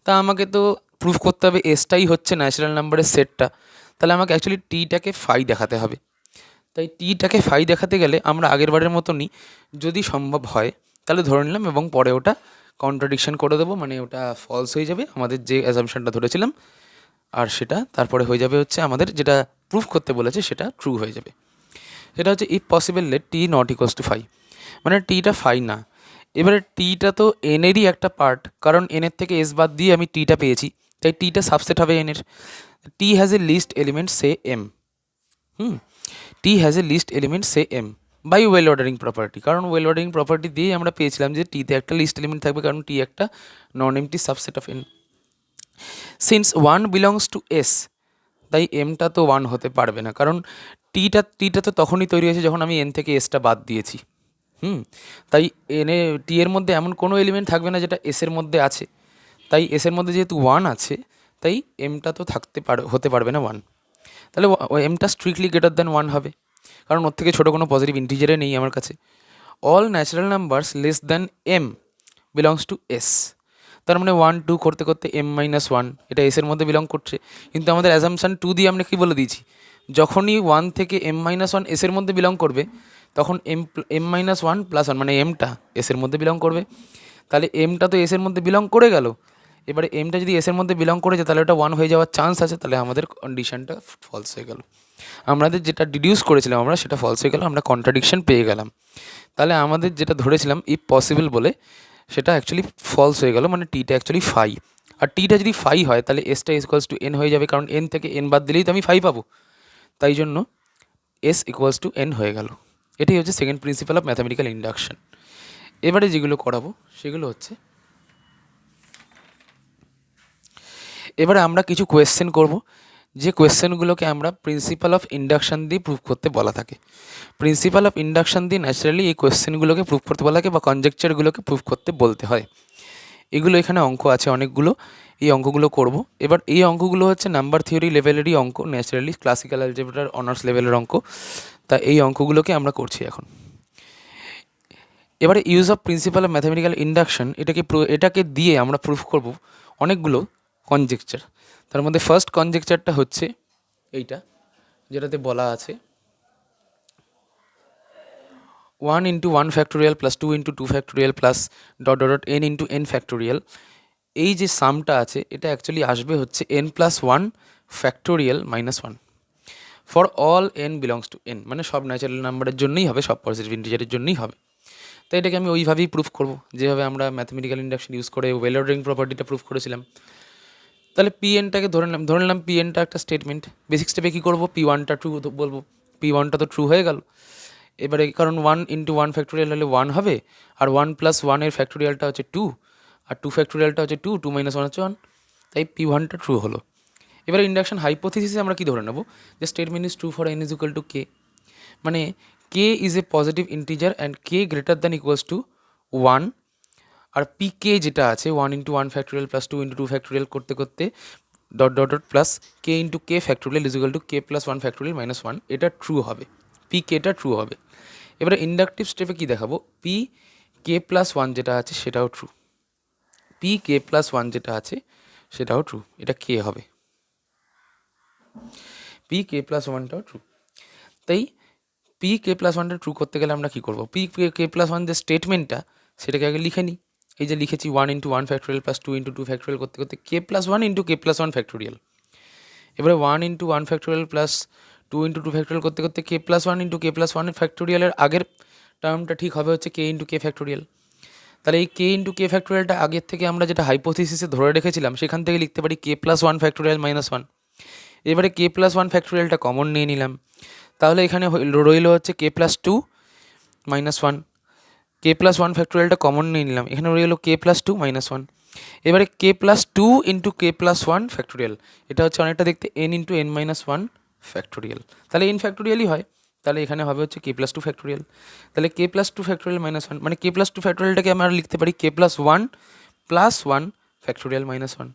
তা আমাকে তো প্রুভ করতে হবে এসটাই হচ্ছে ন্যাচারাল নাম্বারের সেটটা, তাহলে আমাকে অ্যাকচুয়ালি টিটাকে ফাই দেখাতে হবে। তাই টিটাকে ফাই দেখাতে গেলে আমরা আগের বারের মতনই যদি সম্ভব হয় তাহলে ধরে নিলাম, এবং পরে ওটা কন্ট্রাডিকশন করে দেবো, মানে ওটা ফলস হয়ে যাবে আমাদের যে অ্যাজাম্পশনটা ধরেছিলাম, আর সেটা তারপরে হয়ে যাবে হচ্ছে আমাদের যেটা প্রুফ করতে বলেছে সেটা ট্রু হয়ে যাবে। সেটা হচ্ছে if possible let T not equals to phi, মানে টিটা ফাই না। এবারে টিটা তো এনেরই একটা পার্ট, কারণ এনের থেকে এস বাদ দিয়ে আমি টিটা পেয়েছি, তাই টিটা সাবসেট হবে এনের। T has a least element say m, T has a least element say m by well ordering property, কারণ ওয়েল অর্ডারিং প্রপার্টি দিয়েই আমরা পেয়েছিলাম যে টিতে একটা লিস্ট এলিমেন্ট থাকবে, কারণ টি একটা non empty subset of N. Since one belongs to S, তাই এমটা তো ওয়ান হতে পারবে না, কারণ টিটা তো তখনই তৈরি হয়েছে যখন আমি এন থেকে এসটা বাদ দিয়েছি। তাই এনে টি এর মধ্যে এমন কোনো এলিমেন্ট থাকবে না যেটা এসের মধ্যে আছে, তাই এসের মধ্যে যেহেতু ওয়ান আছে তাই এমটা তো হতে পারবে না ওয়ান, তাহলে এমটা স্ট্রিক্টলি গ্রেটার দ্যান ওয়ান হবে, কারণ ওর থেকে ছোটো কোনো পজিটিভ ইন্টিজারে নেই আমার কাছে। All natural numbers less than M belongs to S, তার মানে ওয়ান টু করতে করতে এম মাইনাস ওয়ান এটা এসের মধ্যে বিলং করছে, কিন্তু আমাদের অ্যাজাম্পশান টু দিয়ে আমরা কী বলে দিয়েছি, যখনই ওয়ান থেকে এম মাইনাস ওয়ান এসের মধ্যে বিলং করবে তখন M minus one plus one মানে এমটা এসের মধ্যে বিলং করবে, তাহলে এমটা তো এসের মধ্যে বিলং করে গেল। এবারে এমটা যদি এসের মধ্যে বিলং করেছে তাহলে ওটা ওয়ান হয়ে যাওয়ার চান্স আছে, তাহলে আমাদের কন্ডিশনটা ফলস হয়ে গেল। আমাদের যেটা ডিডিউস করেছিলাম আমরা সেটা ফলস হয়ে গেল, আমরা কন্ট্রাডিকশন পেয়ে গেলাম। তাহলে আমাদের যেটা ধরেছিলাম ইফ পসিবল বলে সেটা অ্যাকচুয়ালি ফলস হয়ে গেল, মানে টিটা অ্যাকচুয়ালি ফাই, আর টিটা যদি ফাই হয় তাহলে এসটা ইকুয়ালস টু এন হয়ে যাবে, কারণ এন থেকে এন বাদ দিলেই তো আমি ফাই পাবো, তাই জন্য এস ইকুয়ালস টু এন হয়ে গেল। এটাই হচ্ছে second principal of mathematical induction. এবারে যেগুলো করাবো সেগুলো হচ্ছে এবারে আমরা কিছু কোয়েশ্চেন করব, যে কোয়েশ্চেনগুলোকে আমরা প্রিন্সিপাল অফ ইন্ডাকশন দিয়ে প্রুভ করতে বলা থাকে। প্রিন্সিপাল অফ ইন্ডাকশন দিয়ে ন্যাচারালি এই কোয়েশ্চেনগুলোকে প্রুভ করতে বলা থাকে বা কনজেকচারগুলোকে প্রুভ করতে বলতে হয়। এগুলো এখানে অঙ্ক আছে অনেকগুলো, এই অঙ্কগুলো করব। এবার এই অঙ্কগুলো হচ্ছে নাম্বার থিওরি লেভেলেরই অঙ্ক, ন্যাচারালি ক্লাসিক্যাল অ্যালজেব্রার অনার্স লেভেলের অঙ্ক, তা এই অঙ্কগুলোকে আমরা করছি এখন। এবারে use of principal of mathematical induction, এটাকে দিয়ে আমরা প্রুফ করব অনেকগুলো কনজেকচার। তার মধ্যে ফার্স্ট কনজেকচারটা হচ্ছে এইটা, যেটাতে বলা আছে 1 into 1 factorial plus 2 into 2 factorial plus dot dot dot n into n factorial, এই যে সামটা আছে এটা অ্যাকচুয়ালি আসবে হচ্ছে n plus 1 factorial minus 1 for all n belongs to n, মানে সব ন্যাচারাল নাম্বারের জন্যই হবে, সব পজিটিভ ইন্টিজারের জন্যই হবে। তাই এটাকে আমি ওইভাবেই প্রুফ করব যেভাবে আমরা ম্যাথমেটিক্যাল ইন্ডাকশন ইউজ করে ওয়েল অর্ডারিং প্রপার্টিটা প্রুফ করেছিলাম। তাহলে পি এনটাকে ধরে নিলাম পি এনটা একটা স্টেটমেন্ট। বেসিক স্টেপে কী করবো, পি ওয়ানটা ট্রু বলবো, পি ওয়ানটা তো ট্রু হয়ে গেল। এবারে কারণ 1 into 1 ফ্যাক্টোরিয়াল হলে 1 হবে, আর 1 plus 1 এর ফ্যাক্টোরিয়ালটা হচ্ছে 2, আর 2 ফ্যাক্টোরিয়ালটা হচ্ছে 2, 2 minus 1 হচ্ছে 1, তাই পি ওয়ানটা ট্রু হলো। এবারে ইন্ডাকশন হাইপোথিসিসে আমরা কী ধরে নেব, যে statement is true for n is equal to k, মানে k is a positive integer and k greater than equals to 1, আর পি কে যেটা আছে 1 into 1 factorial plus 2 into 2 factorial করতে করতে dot dot dot plus k into k factorial is equal to k plus 1 factorial minus 1, এটা true হবে, P কেটা true হবে। এবারে ইন্ডাকটিভ স্টেপে কী দেখাবো, পি কে প্লাস 1 যেটা আছে সেটাও ট্রু, পি কে প্লাস 1 যেটা আছে সেটাও ট্রু, এটা কে হবে, পি কে প্লাস 1টাও ট্রু। তাই পি কে প্লাস 1টা ট্রু করতে গেলে আমরা কী করবো, পি কে প্লাস 1 যে স্টেটমেন্টটা সেটাকে আগে লিখে নিই। এই যে লিখেছি 1 into 1 factorial plus 2 into 2 factorial করতে করতে কে প্লাস 1 into কে প্লাস 1 ফ্যাক্টোরিয়াল। এবারে 1 into 1 factorial plus 2 into 2 factorial করতে করতে কে প্লাস 1 into কে প্লাস 1 ফ্যাক্টোরিয়ালের আগের টার্মটা ঠিক হবে হচ্ছে কে ইন্টু কে ফ্যাক্টোরিয়াল। তাহলে এই কে ইন্টু কে ফ্যাক্টোরিয়ালটা আগের থেকে আমরা যেটা হাইপোথিসিসে ধরে রেখেছিলাম সেখান থেকে লিখতে পারি কে প্লাস 1 ফ্যাক্টোরিয়াল মাইনাস 1। এবারে কে প্লাস 1 ফ্যাক্টোরিয়ালটা কমন নিয়ে নিলাম, তাহলে এখানে রইল হচ্ছে কে প্লাস 2 মাইনাস 1, কে প্লাস 1 ফ্যাক্টোরিয়ালটা কমন নিয়ে নিলাম, এখানে রইল কে প্লাস 2 মাইনাস 1। এবারে কে plus 2 into k plus 1 factorial, এটা হচ্ছে অনেকটা দেখতে N into N minus 1 factorial, তাহলে এন ফ্যাক্টোরিয়ালই হয়, তাহলে এখানে হবে হচ্ছে কে প্লাস 2 ফ্যাক্টোরিয়াল। তাহলে কে প্লাস 2 ফ্যাক্টোরিয়াল মাইনাস 1 মানে কে প্লাস 2 ফ্যাক্টোরিয়ালটাকে আমরা লিখতে পারি কে প্লাস 1 প্লাস 1 ফ্যাক্টোরিয়াল মাইনাস 1।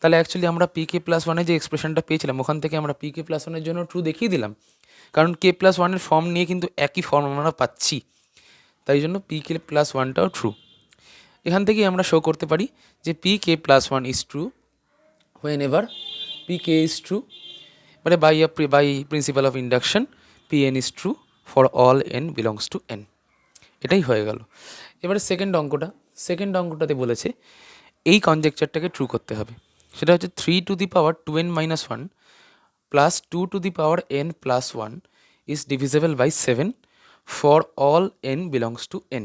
তাহলে অ্যাকচুয়ালি আমরা পি কে প্লাস 1 যে এক্সপ্রেশনটা পেয়েছিলাম ওখান থেকে আমরা পি কে প্লাস 1 জন্য ট্রু দেখিয়ে দিলাম, কারণ কে প্লাস 1 ফর্ম নিয়ে কিন্তু একই ফর্ম আমরা পাচ্ছি, তাই জন্য পি কে প্লাস 1টাও ট্রু। এখান থেকেই আমরা শো করতে পারি যে p K plus 1 is true whenever p K is true, মানে by principal of induction p n is true for all N belongs to n, এটাই হয়ে গেল। এবারে সেকেন্ড অঙ্কটাতে বলেছে এই কনজেকচারটাকে ট্রু করতে হবে, সেটা হচ্ছে 3 to the power 2n minus 1 plus 2 to the power n plus 1 is divisible by 7 for all n belongs to n।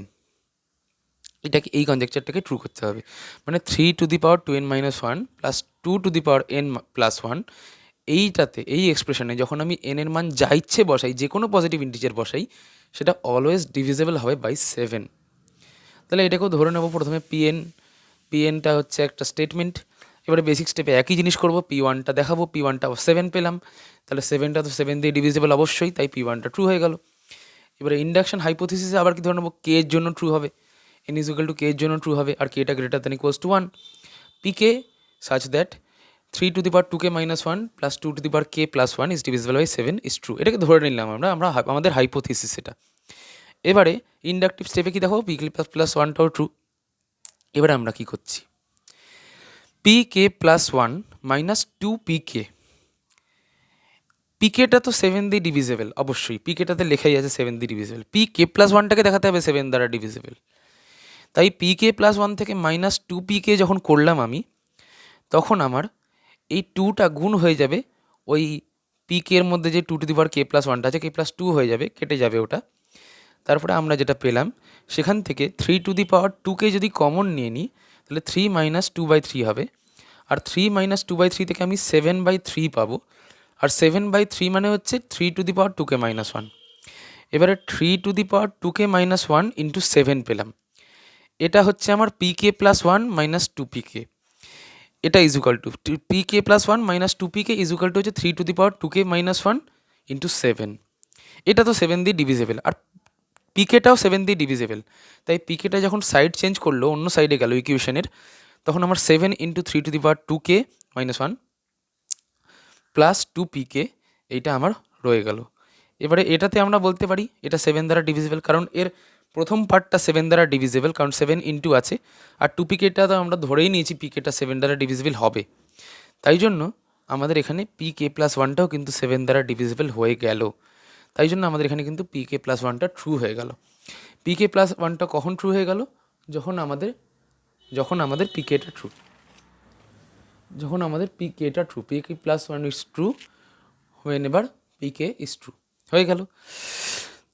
এটাকে এই কনজেকচারটাকে ট্রু করতে হবে, মানে 3 to the power 2n minus 1 plus 2 to the power n plus 1, এইটাতে এই এক্সপ্রেশনে যখন আমি n এর মান যা ইচ্ছে বসাই, যে কোনো পজিটিভ ইন্টিজার বসাই, সেটা অলওয়েজ ডিভিজেবল হবে বাই 7। তাহলে এটাকেও ধরে নেব প্রথমে পিএনটা হচ্ছে একটা স্টেটমেন্ট। এবারে বেসিক স্টেপে একই জিনিস করব, পি ওয়ানটা দেখাবো, পি ওয়ানটা 7 পেলাম, তাহলে 7টা তো 7 দিয়ে ডিভিজেবল অবশ্যই, তাই পি ওয়ানটা ট্রু হয়ে গেল। এবারে ইন্ডাকশন হাইপোথিসিসে আবার কি ধরে নেবো, কে এর জন্য ট্রু হবে, n is equal to K এর জন্য ট্রু হবে, আর কেটা greater than equals to 1, P K such that 3 to the power 2k minus 1 plus 2 to the power k plus 1 is divisible by 7 is true. এটাকে ধরে নিলাম আমরা আমাদের হাইপোথিসিস এটা। এবারে ইন্ডাকটিভ স্টেপে কি দেখো, পি কে প্লাস 1টাও ট্রু। এবারে আমরা কি করছি, পি কে প্লাস 1 মাইনাস 2 পি কে, পিকেটা তো 7 দিয়ে ডিভিজেবল অবশ্যই, পিকেটাতে লেখাই আছে 7 দিয়ে ডিভিজেবল, পি কে প্লাস 1টাকে দেখাতে হবে 7 দ্বারা ডিভিজেবল, তাই পি কে প্লাস 1 থেকে মাইনাস 2 পি কে যখন করলাম আমি, তখন আমার এই 2টা গুণ হয়ে যাবে ওই পি কে এর মধ্যে যে 2 to the power k plus 1টা আছে, কে প্লাস 2 হয়ে যাবে, কেটে যাবে ওটা। তারপরে আমরা যেটা পেলাম সেখান থেকে 3 টু দি পাওয়ার 2কে যদি কমন নিয়ে নিই তাহলে 3 মাইনাস 2/3 হবে, আর 3 মাইনাস 2/3 থেকে আমি 7/3 পাবো, আর 7/3 মানে হচ্ছে 3 to the power 2k minus 1। এবারে 3 to the power 2k minus 1 into 7 পেলাম, এটা হচ্ছে আমার pk প্লাস 1 মাইনাস 2pk। এটা is equal to P K plus one minus two P K is equal to হচ্ছে 3 to K minus one into 7। এটা তো 7 দিয়ে ডিভিজেবল, আর পিকেটাও 7 দিয়ে ডিভিজেবল। তাই পিকেটা যখন সাইড চেঞ্জ করলো, অন্য সাইডে গেল ইকুয়েশনের, তখন আমার 7 into 3 to K minus one plus 2 pk এইটা আমার রয়ে গেল। এবারে এটাতে আমরা বলতে পারি এটা 7 দ্বারা ডিভিজেবল, কারণ এর প্রথম পার্টটা 7 দ্বারা ডিভিজেবল, কারণ 7 ইন্টু আছে। আর 2pkটা তো আমরা ধরেই নিয়েছি পিকেটা 7 দ্বারা ডিভিজেবল হবে, তাই জন্য আমাদের এখানে পিকে প্লাস ওয়ানটাও কিন্তু 7 দ্বারা ডিভিজেবল হয়ে গেল। তাই জন্য আমাদের এখানে কিন্তু পিকে প্লাস ওয়ানটা ট্রু হয়ে গেল। পিকে প্লাস ওয়ানটা কখন ট্রু হয়ে গেল? যখন আমাদের পিকেটা true, p k plus one is true whenever p k is true হয়ে গেল।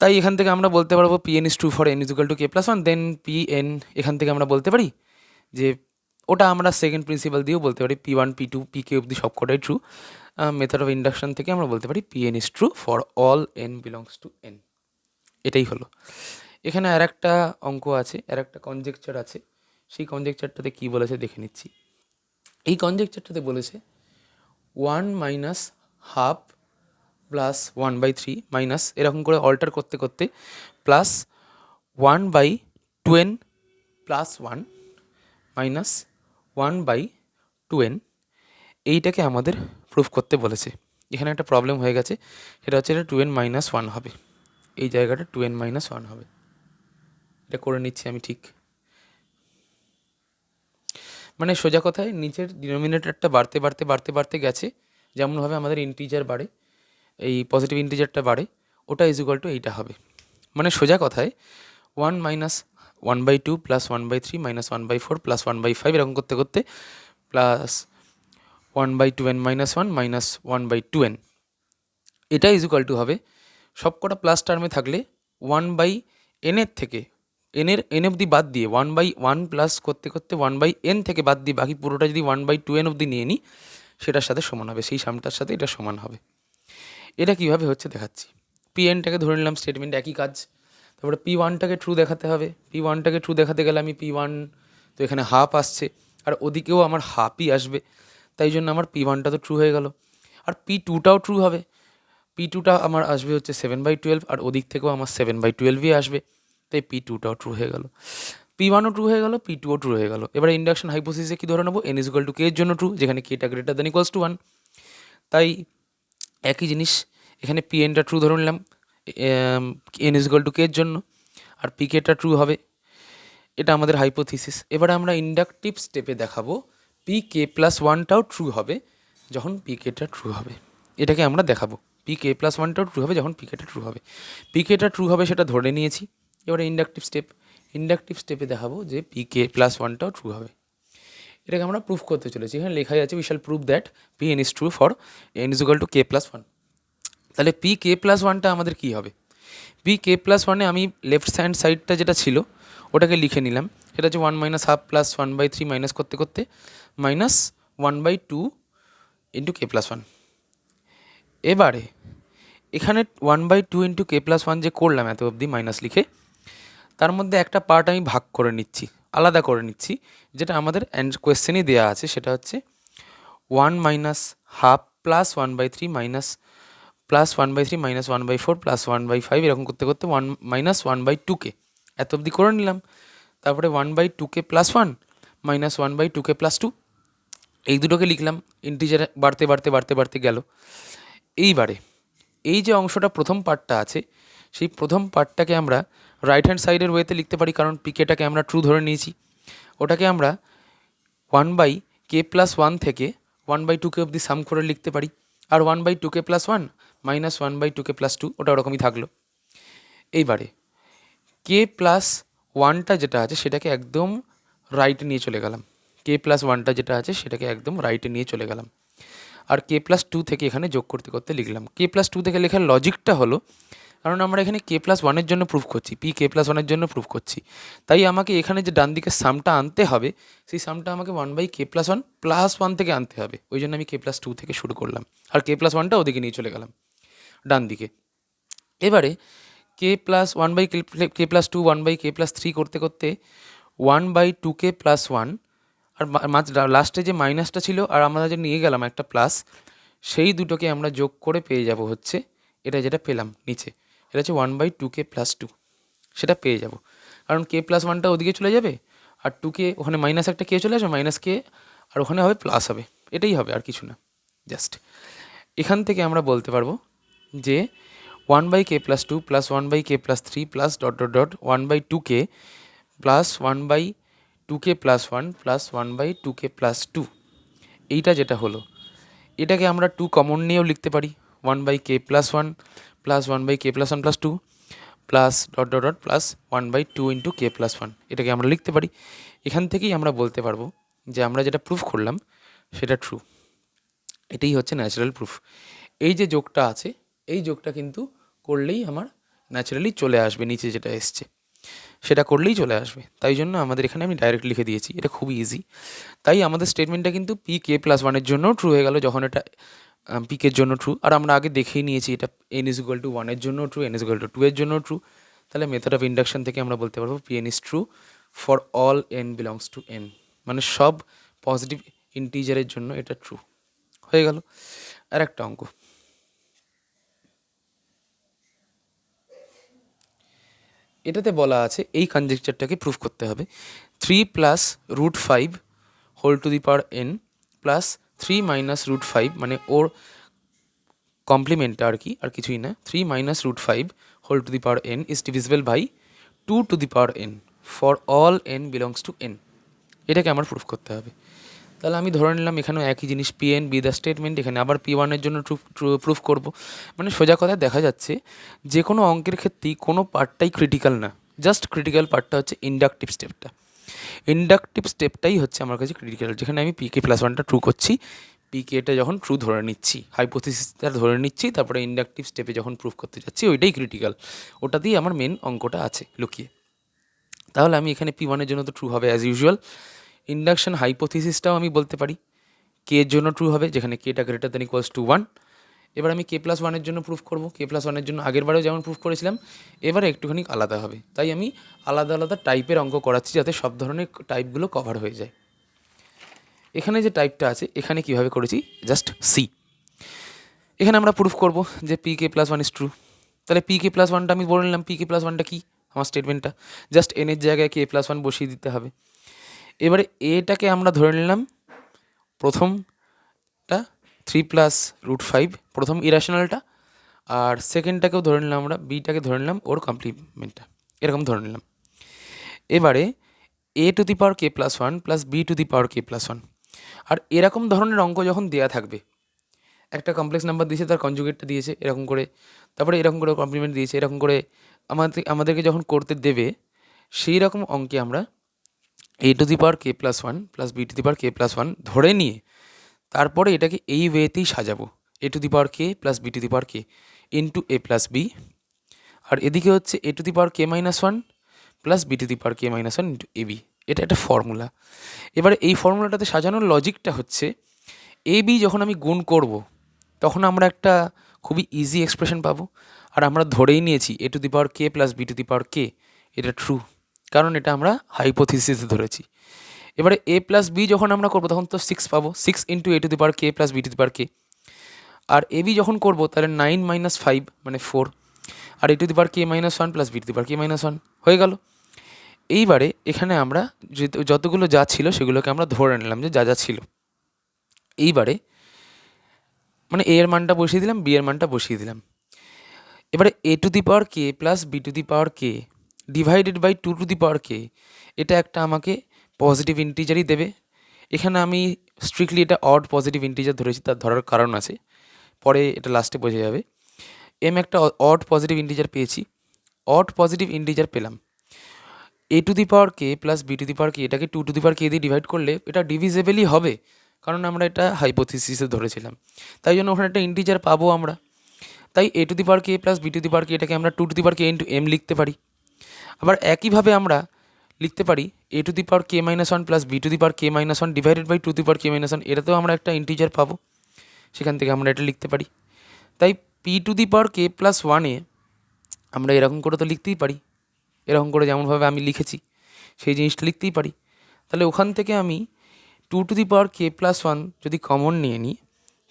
তাই এখান থেকে আমরা বলতে পারবো p n is true for n is equal to k plus one, then p n এখান থেকে আমরা বলতে পারি যে ওটা আমরা সেকেন্ড প্রিন্সিপাল দিয়েও বলতে পারি P1 P2 পিকে অবধি সবকটাই ট্রু। মেথড অফ ইন্ডাকশন থেকে আমরা বলতে পারি PN is true for all N belongs to n. এটাই হলো। এখানে আর একটা অঙ্ক আছে, আর একটা কনজেকচার আছে। সেই কনজেকচারটাতে কী বলেছে দেখে নিচ্ছি। এই কনজেকচারটাতে বলেছে 1 মাইনাস হাফ প্লাস 1/3 মাইনাস এরকম করে অল্টার করতে করতে plus 1/2n plus 1 minus 1/2n এইটাকে আমাদের প্রুফ করতে বলেছে। এখানে একটা প্রবলেম হয়ে গেছে, সেটা হচ্ছে এটা 2n মাইনাস 1 হবে, এই জায়গাটা 2n মাইনাস 1 হবে। এটা করে নিচ্ছি আমি ঠিক। মানে সোজা কথায় নিচের ডিনোমিনেটরটা বাড়তে বাড়তে বাড়তে বাড়তে গেছে, যেমনভাবে আমাদের ইন্টিজার বাড়ে, এই পজিটিভ ইন্টিজারটা বাড়ে, ওটা ইজ ইকুয়াল টু এইটা হবে। মানে সোজা কথায় 1 মাইনাস 1/2 প্লাস 1/3 মাইনাস 1/4 প্লাস 1/5 এরকম করতে করতে plus 1/2n minus 1 minus 1/2n এটা ইজ ইকুয়াল টু হবে সবকটা প্লাস টার্মে থাকলে 1/n এর থেকে এন অবধি বাদ দিয়ে 1/1 প্লাস করতে করতে 1/n থেকে বাদ দিয়ে বাকি পুরোটা যদি 1/2n অবধি নিয়ে নিই সেটার সাথে সমান হবে, সেই সামটার সাথে এটা সমান হবে। এটা কীভাবে হচ্ছে দেখাচ্ছি। Pnটাকে ধরে নিলাম স্টেটমেন্ট, একই কাজ। তারপরে P1টাকে ট্রু দেখাতে হবে। P1টাকে ট্রু দেখাতে গেলে আমি P1 তো এখানে হাফ আসছে, আর ওদিকেও আমার হাফই আসবে, তাই জন্য আমার P1টা তো ট্রু হয়ে গেল। আর P2টাও ট্রু হবে। P2টা আমার আসবে হচ্ছে 7/12, আর ওদিক থেকেও আমার 7/12ই আসবে, তাই P2টাও ট্রু হয়ে গেল। P1ও ট্রু হয়ে গেল, P2ও ট্রু হয়ে গেল। এবার ইন্ডাকশন হাইপোথিসিসে কী ধরে নেবো? n is equal two k এর জন্য ট্রু, যেখানে kটা গ্রেটার দ্যান ইকুয়ালস টু 1। তাই একই জিনিস এখানে Pnটা ট্রু ধরে নিলাম n is equal two k এর জন্য, আর পিকেটা ট্রু হবে। এটা আমাদের হাইপোথিসিস। এবারে আমরা ইন্ডাকটিভ স্টেপে দেখাবো পিকে প্লাস ওয়ানটাও ট্রু হবে যখন পিকেটা ট্রু হবে। এটাকে আমরা দেখাবো পিকে প্লাস ওয়ানটাও ট্রু হবে যখন পিকেটা ট্রু হবে। পিকেটা ট্রু হবে সেটা ধরে নিয়েছি। এবারে ইন্ডাকটিভ স্টেপে দেখাবো যে পিকে প্লাস ওয়ানটাও ট্রু হবে। এটাকে আমরা প্রুফ করতে চলেছি। এখানে লেখাই আছে we shall prove that P n is true for n is equal to k plus one. তাহলে পি কে প্লাস ওয়ানটা আমাদের কী হবে? পি কে প্লাস ওয়ানে আমি লেফট হ্যান্ড সাইডটা যেটা ছিল ওটাকে লিখে নিলাম, সেটা হচ্ছে 1 মাইনাস হাফ প্লাস 1/3 মাইনাস করতে করতে minus 1/2 into k plus one. এবারে এখানে 1/2 ইন্টু কে প্লাস ওয়ান যে করলাম এত অবধি মাইনাস লিখে, তার মধ্যে একটা পার্ট আমি ভাগ করে নিচ্ছি, আলাদা করে নিচ্ছি, যেটা আমাদের কোয়েশ্চেনই দেওয়া আছে। সেটা হচ্ছে 1 minus half plus 1/3 minus plus 1/3 minus 1/4 plus 1/5 এরকম করতে করতে 1 মাইনাস 1/2কে এত অবধি করে নিলাম। তারপরে 1/2কে প্লাস 1 মাইনাস 1/2কে প্লাস 2 এই দুটোকে লিখলাম। ইন্টিজার বাড়তে বাড়তে বাড়তে বাড়তে গেল। এইবারে এই যে অংশটা প্রথম পার্টটা আছে, সেই প্রথম পার্টটাকে আমরা রাইট হ্যান্ড সাইডের ওয়েতে লিখতে পারি, কারণ পিকেটাকে আমরা ট্রু ধরে নিয়েছি। ওটাকে আমরা 1/k+1 থেকে 1/2কে অবধি সাম করে লিখতে পারি। আর 1/2k plus 1 minus 1/2k plus 2 ওটা ওরকমই থাকলো। এইবারে কে প্লাস ওয়ানটা যেটা আছে সেটাকে একদম রাইটে নিয়ে চলে গেলাম। কে প্লাস ওয়ানটা যেটা আছে সেটাকে একদম রাইটে নিয়ে চলে গেলাম। আর কে প্লাস 2 থেকে এখানে যোগ করতে করতে লিখলাম। কে প্লাস 2 থেকে লেখার লজিকটা হলো, কারণ আমরা এখানে কে প্লাস ওয়ানের জন্য প্রুফ করছি, পি কে প্লাস ওয়ানের জন্য প্রুফ করছি, তাই আমাকে এখানে যে ডান দিকের সামটা আনতে হবে সেই সামটা আমাকে 1/k+1 প্লাস 1 থেকে আনতে হবে। ওই জন্য আমি কে প্লাস 2 থেকে শুরু করলাম, আর কে প্লাস ওয়ানটা ওদিকে নিয়ে চলে গেলাম ডান দিকে। এবারে কে প্লাস 1/k+2 1/k+3 করতে করতে 1/2k+1 আর লাস্টে যে মাইনাসটা ছিল আর আমরা যে নিয়ে গেলাম একটা প্লাস, সেই দুটোকে আমরা যোগ করে পেয়ে যাব হচ্ছে এটা যেটা পেলাম নিচে, এটা হচ্ছে 1/2k+2, সেটা পেয়ে যাব। কারণ k+1টা ওদিকে চলে যাবে, আর 2k ওখানে মাইনাস একটা কে চলে আসবে, মাইনাস কে, আর ওখানে হবে প্লাস হবে, এটাই হবে আর কিছু না। জাস্ট এখান থেকে আমরা বলতে পারবো যে 1/k+2 plus 1/k+3 plus dot dot dot 1/2k plus 1/2k+1 plus 1/2k+2, এইটা যেটা হলো এটাকে আমরা 2 কমন নিয়েও লিখতে পারি, 1/k+1 plus 1/k+1 plus 2 plus dot dot dot plus 1/2 into k+1, এটাকে আমরা লিখতে পারি। এখান থেকেই আমরা বলতে পারবো যে আমরা যেটা প্রুফ করলাম সেটা ট্রু। এটাই হচ্ছে ন্যাচারাল প্রুফ। এই যে যোগটা আছে, এই যোগটা কিন্তু করলেই আমার ন্যাচারালি চলে আসবে, নিচে যেটা এসছে সেটা করলেই চলে আসবে। তাই জন্য আমাদের এখানে আমি ডাইরেক্ট লিখে দিয়েছি, এটা খুবই ইজি। তাই আমাদের স্টেটমেন্টটা কিন্তু pk+1 জন্যও ট্রু হয়ে গেল যখন এটা পিকের জন্য ট্রু। আর আমরা আগে দেখেই নিয়েছি এটা n=1 জন্য ট্রু, n=2 জন্য ট্রু। তাহলে মেথড অফ ইন্ডাকশন থেকে আমরা বলতে পারবো pn is true for all n belongs to n, মানে সব পজিটিভ ইন্টিজারের জন্য এটা ট্রু হয়ে গেল। আর একটা অঙ্ক, এটাতে বলা আছে এই কনজেকচারটাকে প্রুফ করতে হবে 3 plus √5 whole to the power n plus 3 minus √5, মানে ওর কমপ্লিমেন্টটা আর কি, আর কিছুই না, 3 minus √5 whole to the power n is divisible by 2 to the power n for all n belongs to n। এটাকে আমার প্রুফ করতে হবে। তাহলে আমি ধরে নিলাম এখানেও একই জিনিস, pn বি দ্য স্টেটমেন্ট, এখানে আবার p1 জন্য প্রুফ করব। মানে সোজা কথায় দেখা যাচ্ছে যে কোনো অঙ্কের ক্ষেত্রেই কোনো পার্টটাই ক্রিটিক্যাল না, জাস্ট ক্রিটিক্যাল পার্টটা হচ্ছে ইন্ডাকটিভ স্টেপটা। ইন্ডাকটিভ স্টেপটাই হচ্ছে আমার কাছে ক্রিটিক্যাল, যেখানে আমি pk+1টা ট্রু করছি, পিকেটা যখন ট্রু ধরে নিচ্ছি, হাইপোথিসিসটা ধরে নিচ্ছি, তারপরে ইন্ডাকটিভ স্টেপে যখন প্রুফ করতে যাচ্ছি ওইটাই ক্রিটিক্যাল, ওটাতেই আমার মেন অঙ্কটা আছে লুকিয়ে। তাহলে আমি এখানে p1 জন্য তো ট্রু হবে অ্যাজ ইউজুয়াল। ইন্ডাকশন হাইপোথিসিসটাও আমি বলতে পারি কে এর জন্য ট্রু হবে, যেখানে কেটা গ্রেটার দ্যান ইকুয়ালস টু 1। এবার আমি k+1 জন্য প্রুফ করব, k+1 জন্য আগের বারেও যেমন প্রুফ করেছিলাম, এবারে একটুখানি আলাদা হবে। তাই আমি আলাদা আলাদা টাইপের অঙ্ক করাচ্ছি যাতে সব ধরনের টাইপগুলো কভার হয়ে যায়। এখানে যে টাইপটা আছে এখানে কিভাবে করেছি, জাস্ট সি। এখানে আমরা প্রুফ করব যে pk+1 ইজ ট্রু। তাহলে pk+1টা আমি বলে নিলাম, pk+1টা কি আমার স্টেটমেন্টটা, জাস্ট n এর জায়গায় k+1 বসিয়ে দিতে হবে। এবারে এটাকে আমরা ধরে নিলাম প্রথমটা 3 প্লাস √5, প্রথম ইরাশনালটা, আর সেকেন্ডটাকেও ধরে নিলাম আমরা, বিটাকে ধরে নিলাম ওর কমপ্লিমেন্টটা, এরকম ধরে নিলাম। এবারে a to the power k+1 plus b to the power k+1, আর এরকম ধরনের অঙ্ক যখন দেয়া থাকবে, একটা কমপ্লেক্স নাম্বার দিয়েছে তার কনজুগেটটা দিয়েছে এরকম করে, তারপরে এরকম করে কমপ্লিমেন্ট দিয়েছে এরকম করে, আমাদেরকে যখন করতে দেবে সেই রকম অঙ্কে আমরা a to the power k+1 plus b to the power k+1 ধরে নিয়ে তারপরে এটাকে এই ওয়েতেই সাজাবো, a to the power k plus b to the power k into a plus b, আর এদিকে হচ্ছে a to the power k-1 plus b to the power k-1 into ab। এটা একটা ফর্মুলা। এবারে এই ফর্মুলাটাতে সাজানোর লজিকটা হচ্ছে ab যখন আমি গুণ করব তখন আমরা একটা খুবই ইজি এক্সপ্রেশন পাবো, আর আমরা ধরেই নিয়েছি a to the power k plus b to the power k, এটা ট্রু, কারণ এটা আমরা হাইপোথিসিসে ধরেছি। এবারে a প্লাস b যখন আমরা করবো তখন তো 6 পাবো, 6 into a to the power k plus b to the power k, আর ab যখন করবো তাহলে 9 মাইনাস 5 মানে 4, আর a to the power k-1 plus b to the power k-1 হয়ে গেল। এইবারে এখানে আমরা যতগুলো যা ছিল সেগুলোকে আমরা ধরে নিলাম যে যা যা ছিল। এইবারে মানে a এর মানটা বসিয়ে দিলাম, b এর মানটা বসিয়ে দিলাম। এবারে a to the power k plus b to the power k divided by 2 to the power k, এটা একটা আমাকে পজিটিভ ইন্টিজারই দেবে। এখানে আমি স্ট্রিক্টলি এটা অড পজিটিভ ইন্টিজার ধরেছি, তার ধরার কারণ আছে, পরে এটা লাস্টে বোঝা যাবে। একটা অড পজিটিভ ইন্টিজার পেয়েছি, অড পজিটিভ ইন্টিজার পেলাম, a to the power k plus b to the power k, এটাকে 2 টু দি পাওয়ার k দিয়ে ডিভাইড করলে এটা ডিভিজেবলই হবে, কারণ আমরা এটা হাইপোথিসিসে ধরেছিলাম, তাই জন্য ওখানে একটা ইন্টিজার পাবো আমরা। তাই a to the power k plus b to the power k এটাকে আমরা 2 to the power k into m লিখতে পারি। আবার একইভাবে আমরা লিখতে পারি a to the power k-1 plus b to the power k-1 divided by 2 to the power k-1, এটাতেও আমরা একটা ইন্টিজার পাবো, সেখান থেকে আমরা এটা লিখতে পারি। তাই p to the power k plus 1-এ আমরা এরকম করে তো লিখতেই পারি, এরকম করে যেমনভাবে আমি লিখেছি সেই জিনিসটা লিখতেই পারি। তাহলে ওখান থেকে আমি two to the power K plus one যদি কমন নিয়ে নিই,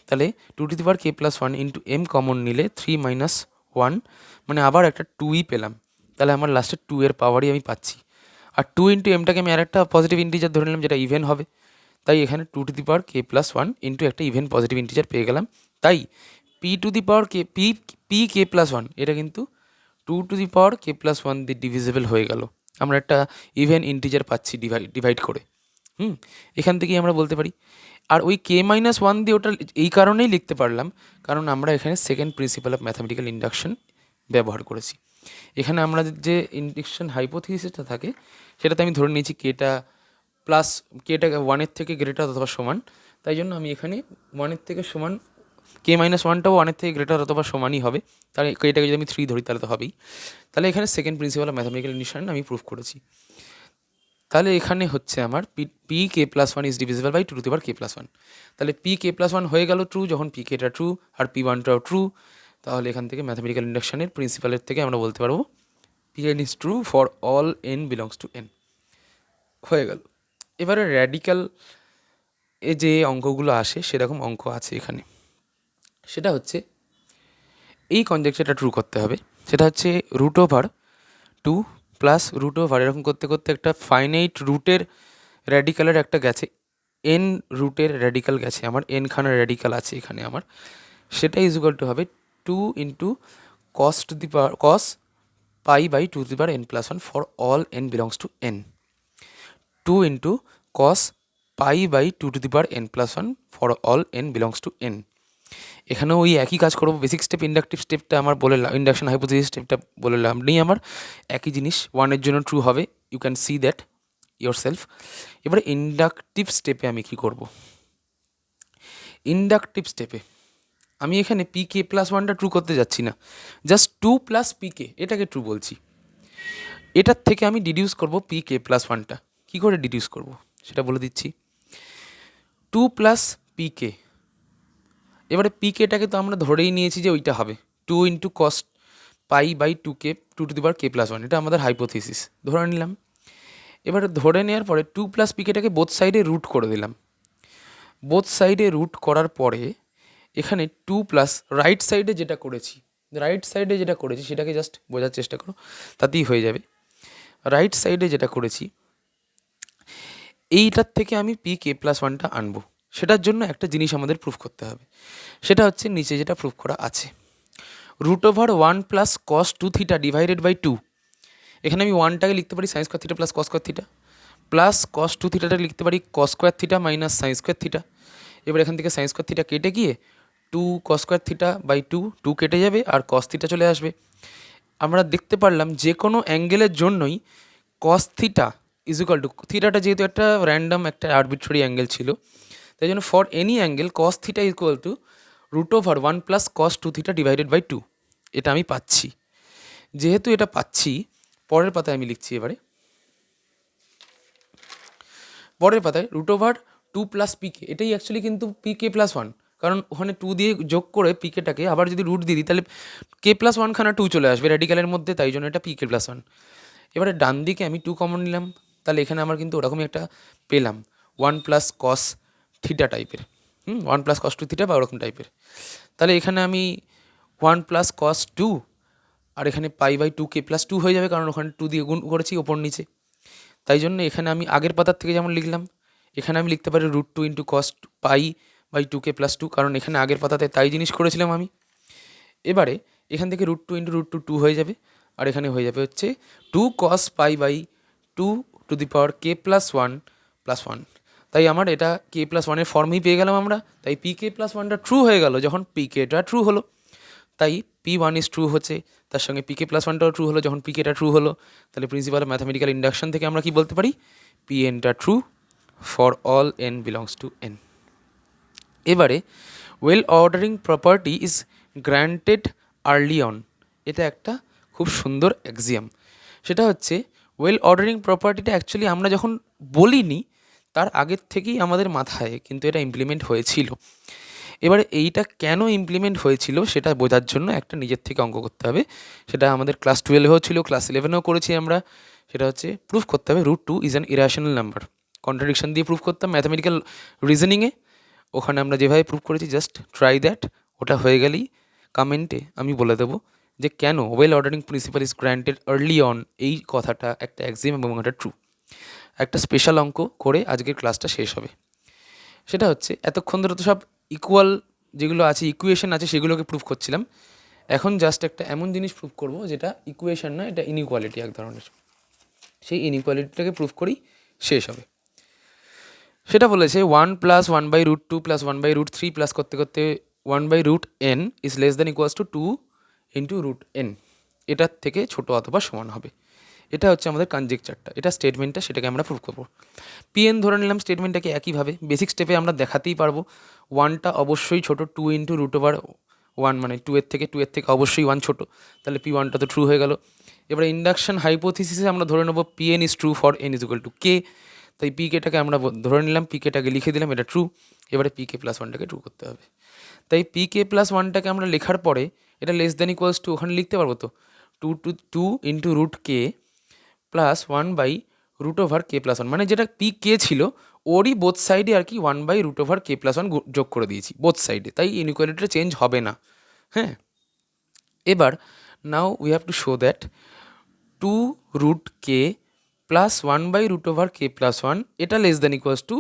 তাহলে two to the power K plus one into M common নিলে 3 মাইনাস 1, মানে আবার একটা 2ই পেলাম। তাহলে আমার লাস্টে 2 এর পাওয়ারই আমি পাচ্ছি। আর 2 ইন্টু এমটাকে আমি আরেকটা পজিটিভ ইন্টিজার ধরে নিলাম, যেটা ইভেন হবে। তাই এখানে two to the power K plus one into একটা ইভেন পজিটিভ ইন্টিজার পেয়ে গেলাম। তাই P to the power K P K plus one এটা কিন্তু two to the power K plus one দিয়ে ডিভিজিবল হয়ে গেল। আমরা একটা ইভেন ইন্টিজার পাচ্ছি ডিভাইড করে। এখান থেকেই আমরা বলতে পারি। আর ওই কে মাইনাস ওয়ান দিয়ে ওটা এই কারণেই লিখতে পারলাম, কারণ আমরা এখানে second principal of mathematical induction ব্যবহার করেছি। এখানে আমরা যে ইন্ডাকশন হাইপোথিসিসটা থাকে সেটাতে আমি ধরে নিয়েছি কেটা প্লাস কেটা ওয়ানের থেকে গ্রেটার অথবা সমান। তাই জন্য আমি এখানে ওয়ানের থেকে সমান, কে মাইনাস ওয়ানটাও ওয়ানের থেকে গ্রেটার অথবা সমানই হবে। তাহলে এটাকে যদি আমি 3 ধরি তাহলে তো হবেই। তাহলে এখানে second principal of mathematical induction আমি প্রুফ করেছি। তাহলে এখানে হচ্ছে আমার P K plus one is divisible by two to the power K plus one. তাহলে পি কে প্লাস ওয়ান হয়ে গেল ট্রু, যখন পি কেটা ট্রু আর পি ওয়ানটাও ট্রু। তাহলে এখান থেকে ম্যাথামেটিক্যাল ইন্ডাকশনের প্রিন্সিপালের থেকে আমরা বলতে পারবো P n is true for all N belongs to N. হয়ে গেল। এবারে র্যাডিক্যাল এ যে অঙ্কগুলো আসে সেরকম অঙ্ক আছে এখানে। সেটা হচ্ছে এই কনজেকচারটা ট্রু করতে হবে। সেটা হচ্ছে root over two plus root over এরকম করতে করতে একটা ফাইনাইট রুটের র্যাডিক্যালের একটা গেছে, এন রুটের র্যাডিক্যাল গেছে আমার, এনখানা র্যাডিক্যাল আছে এখানে আমার। সেটা ইজ ইকুয়াল টু হবে 2 into cos to the power cos pi by two to the power N plus one for all N belongs to N. 2 into cos pi by two to the power N plus one for all N belongs to N. এখানেও ওই একই কাজ করবো। Basic step inductive স্টেপটা আমার বলে induction hypothesis স্টেপটা বলে লাভ নেই আমার, একই জিনিস ওয়ানের জন্য ট্রু হবে। You can see that yourself. এবারে ইন্ডাকটিভ স্টেপে আমি কি করব? ইন্ডাকটিভ স্টেপে আমি এখানে পি কে প্লাস ওয়ানটা ট্রু করতে যাচ্ছি না, জাস্ট 2 প্লাস পি কে এটাকে ট্রু বলছি। এটার থেকে আমি ডিডিউস করব পি কে প্লাস ওয়ানটা। কী করে ডিডিউস করব সেটা বলে দিচ্ছি। 2 প্লাস পি কে, এবারে পি কেটাকে তো আমরা ধরেই নিয়েছি যে ওইটা হবে 2 into cos pi by two K two to the power K plus one, এটা আমাদের হাইপোথিসিস ধরে নিলাম। এবারে ধরে নেওয়ার পরে 2 প্লাস পি কেটাকে বোথ সাইডে রুট করে দিলাম। বোথ সাইডে রুট করার পরে এখানে 2 প্লাস রাইট সাইডে যেটা করেছি সেটাকে জাস্ট বোঝার চেষ্টা করো, তাতেই হয়ে যাবে। রাইট সাইডে যেটা করেছি এইটার থেকে আমি পি কে প্লাস ওয়ানটা আনবো। সেটার জন্য একটা জিনিস আমাদের প্রুফ করতে হবে, সেটা হচ্ছে নিচে যেটা প্রুফ করা আছে, root over 1 plus cos 2 theta divided by 2। এখানে আমি 1টাকে লিখতে পারি sine square theta plus cos square theta, plus cos 2 থিটাটাকে লিখতে পারি cos square theta minus sine square theta. এবার এখান থেকে সাইন স্কোয়ার থিটা কেটে গিয়ে 2 কস স্কোয়ার থিটা বাই 2 কেটে যাবে আর কস থিটা চলে আসবে। আমরা দেখতে পারলাম যে কোনো অ্যাঙ্গেলের জন্যই cos theta is equal to, থিটাটা যেহেতু একটা র্যান্ডাম একটা আরবিট্রারি অ্যাঙ্গেল ছিল, তাই জন্য for any angle cos theta is equal to root over 1 plus cos 2 theta divided by 2। এটা আমি পাচ্ছি। যেহেতু এটা পাচ্ছি, পরের পাতায় আমি লিখছি এবারে, পরের পাতায় রুট ওভার 2 প্লাস পিকে, এটাই অ্যাকচুয়ালি কিন্তু পি কে প্লাস ওয়ান, কারণ ওখানে 2 দিয়ে যোগ করে পিকেটাকে আবার যদি রুট দিয়ে দিই তাহলে কে প্লাস ওয়ানখানা 2 চলে আসবে র্যাডিক্যালের মধ্যে, তাই জন্য এটা পি কে প্লাস ওয়ান। এবারে ডান দিকে আমি 2 কমন নিলাম, তাহলে এখানে আমার কিন্তু ওরকমই একটা পেলাম 1 প্লাস কস থিটা টাইপের, 1 প্লাস কস 2 থিটা বা ওরকম টাইপের। তাহলে এখানে আমি 1 প্লাস কস 2 আর এখানে পাই বাই 2 কে প্লাস 2 হয়ে যাবে, কারণ ওখানে 2 দিয়ে গুণ করেছি ওপর নিচে। তাই জন্য এখানে আমি আগের পাতার থেকে যেমন লিখলাম, এখানে আমি লিখতে পারি root 2 into cos pi by 2 K plus 2, কারণ এখানে আগের পাতাতে তাই জিনিস করেছিলাম আমি। এবারে এখান থেকে রুট 2 ইন্টু রুট 2 হয়ে যাবে, আর এখানে হয়ে যাবে হচ্ছে 2 cos pi by 2 to the power K plus 1 plus 1। তাই আমার এটা কে প্লাস ওয়ানের ফর্মেই পেয়ে গেলাম আমরা। তাই পি কে প্লাস ওয়ানটা ট্রু হয়ে গেল যখন পি কেটা ট্রু হলো। তাই পি ওয়ান ইজ ট্রু হচ্ছে, তার সঙ্গে পি কে প্লাস ওয়ানটাও ট্রু হলো যখন পি কেটা ট্রু হলো। তাহলে প্রিন্সিপাল অফ ম্যাথামেটিক্যাল ইন্ডাকশন থেকে আমরা কি বলতে পারি, পি এনটা true for all N belongs to n. এবারে well ordering property is granted early on, এটা একটা খুব সুন্দর অ্যাক্সিয়াম। সেটা হচ্ছে ওয়েল অর্ডারিং প্রপার্টিটা অ্যাকচুয়ালি আমরা যখন বলিনি তার আগের থেকেই আমাদের মাথায় কিন্তু এটা ইমপ্লিমেন্ট হয়েছিল। এবারে এইটা কেন ইমপ্লিমেন্ট হয়েছিল সেটা বোঝার জন্য একটা নিজের থেকে অঙ্ক করতে হবে। সেটা আমাদের ক্লাস 12এও ছিল, ক্লাস 11এও করেছি আমরা। সেটা হচ্ছে প্রুফ করতে হবে root 2 is an irrational number. Contradiction দিয়ে প্রুভ করতাম ম্যাথামেটিক্যাল রিজনিংয়ে, ওখানে আমরা যেভাবে প্রুভ করেছি জাস্ট ট্রাই দ্যাট। ওটা হয়ে গেলেই কমেন্টে আমি বলে দেবো যে কেন well ordering principal is granted early on, এই কথাটা একটা অ্যাক্সিম এবং এটা ট্রু। একটা স্পেশাল অঙ্ক করে আজকের ক্লাসটা শেষ হবে। সেটা হচ্ছে এতক্ষণ ধরে তো সব ইকুয়াল যেগুলো আছে ইকুয়েশন আছে সেগুলোকে প্রুভ করছিলাম, এখন জাস্ট একটা এমন জিনিস প্রুভ করবো যেটা ইকুয়েশন না, এটা ইনইকুয়ালিটি এক ধরনের। সেই ইনইকুয়ালিটিটাকে প্রুভ করেই শেষ হবে। সেটা বলেছে 1+1/√2 + 1/√3 প্লাস করতে করতে 1/√n is less than equals two 2 × √n, এটার থেকে ছোটো অথবা সমান হবে। এটা হচ্ছে আমাদের কনজেকচারটা, এটা স্টেটমেন্টটা, সেটাকে আমরা প্রুভ করবো। পিএন ধরে নিলাম স্টেটমেন্টটাকে একইভাবে বেসিক স্টেপে আমরা দেখাতেই পারবো। 1টা অবশ্যই ছোটো, 2 × √1 মানে 2 এর থেকে অবশ্যই 1 ছোটো, তাহলে P1টা তো ট্রু হয়ে গেল। এবারে ইন্ডাকশন হাইপোথিসিসে আমরা ধরে নেবো Pn is true for n = k, তাই পিকেটাকে আমরা ধরে নিলাম, পিকেটাকে লিখে দিলাম, এটা ট্রু। এবারে PK+1টাকে ট্রু করতে হবে। তাই PK+1টাকে আমরা লেখার পরে এটা লেস দ্যান ইকুয়ালস টু ওখানে লিখতে পারবো তো 2 × √k প্লাস 1/√k+1, মানে যেটা PK ছিল ওরই বোথ সাইডে আর কি 1/√k+1 যোগ করে দিয়েছি বোথ সাইডে, তাই ইনইকুয়ালিটিটা চেঞ্জ হবে না। হ্যাঁ, এবার now we have to show that 2√k plus 1/√k+1 এটা less than equals two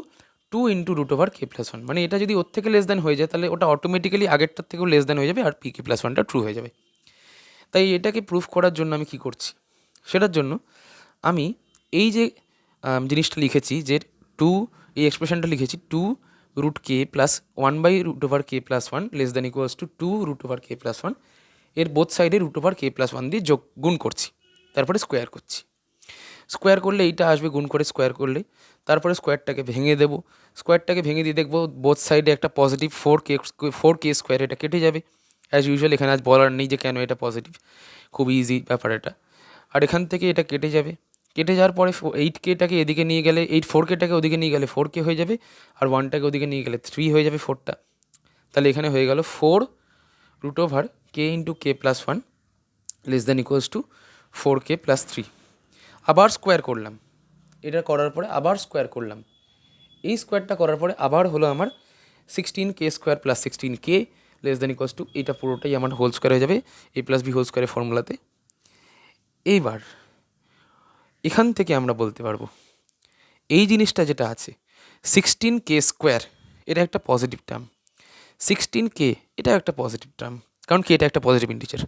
2 × √k+1, মানে এটা যদি ওর থেকে লেস দ্যান হয়ে যায় তাহলে ওটা অটোমেটিক্যালি আগেরটার থেকেও লেস দ্যান হয়ে যাবে আর PK+1টা ট্রু হয়ে যাবে। তাই এটাকে প্রুফ করার জন্য আমি কি করছি, সেটার জন্য আমি এই যে জিনিসটা লিখেছি যে এই এক্সপ্রেশনটা লিখেছি 2√k plus 1/√k+1 less than equals two 2√k+1, এর বোথ সাইডে √k+1 দিয়ে গুণ করছি, তারপরে স্কোয়ার করছি। স্কোয়ার করলে এইটা আসবে গুণ করে স্কোয়ার করলে, তারপরে স্কোয়ারটাকে ভেঙে দেবো। স্কোয়ারটাকে ভেঙে দিয়ে দেখবো বোথ সাইডে একটা পজিটিভ 4k², এটা কেটে যাবে অ্যাজ ইউজুয়াল। এখানে আজ বলার নেই যে কেন এটা পজিটিভ, খুব ইজি ব্যাপার এটা। আর এখান থেকে এটা কেটে যাবে, কেটে যাওয়ার পরে 8kটাকে এদিকে নিয়ে গেলে 4kটাকে ওদিকে নিয়ে গেলে 4k হয়ে যাবে, আর 1টাকে ওদিকে নিয়ে গেলে 3 হয়ে যাবে 4টা। তাহলে এখানে হয়ে গেল 4√k × k+1 less than equals two 4k+3। আবার স্কোয়ার করলাম, এটা করার পরে আবার স্কোয়ার করলাম, এই স্কোয়ারটা করার পরে আবার হলো আমার 16k² + 16k less than equals two, এটা পুরোটাই আমার হোল স্কোয়ার হয়ে যাবে a+b² ফর্মুলাতে। এইবার এখান থেকে আমরা বলতে পারবো এই জিনিসটা যেটা আছে 16k², এটা একটা পজিটিভ টার্ম, 16k এটা একটা পজিটিভ টার্ম, কারণ কি এটা একটা পজিটিভ ইন্টিজার।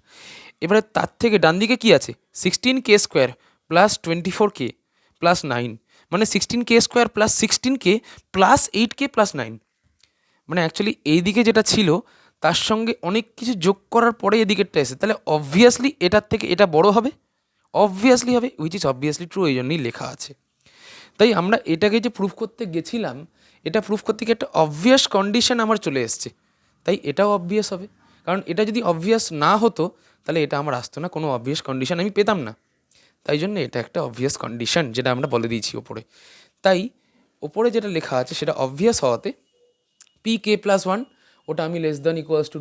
এবারে তার থেকে ডান দিকে কী আছে 16k² প্লাস 24k প্লাস 9, মানে 16k² plus 16k plus 8k plus 9, মানে অ্যাকচুয়ালি এই দিকে যেটা ছিল তার সঙ্গে অনেক কিছু যোগ করার পরে এদিকেরটা এসে, তাহলে অবভিয়াসলি এটার থেকে এটা বড় হবে, অবভিয়াসলি হবে, উইচ ইজ অবভিয়াসলি ট্রু, এই জন্যই লেখা আছে। তাই আমরা এটাকে যে প্রুফ করতে গেছিলাম, এটা প্রুফ করতে গিয়ে একটা অবভিয়াস কন্ডিশন আমার চলে এসছে, তাই এটাও অবভিয়াস হবে। কারণ এটা যদি অবভিয়াস না হতো তাহলে এটা আমার আসতো না, কোনো অবভিয়াস কন্ডিশন আমি পেতাম না, তাই জন্য এটা একটা অবভিয়াস কন্ডিশন যেটা আমরা বলে দিয়েছি ওপরে। তাই ওপরে যেটা লেখা আছে সেটা অবভিয়াস হওয়াতে PK+1 ওটা আমি less than equals two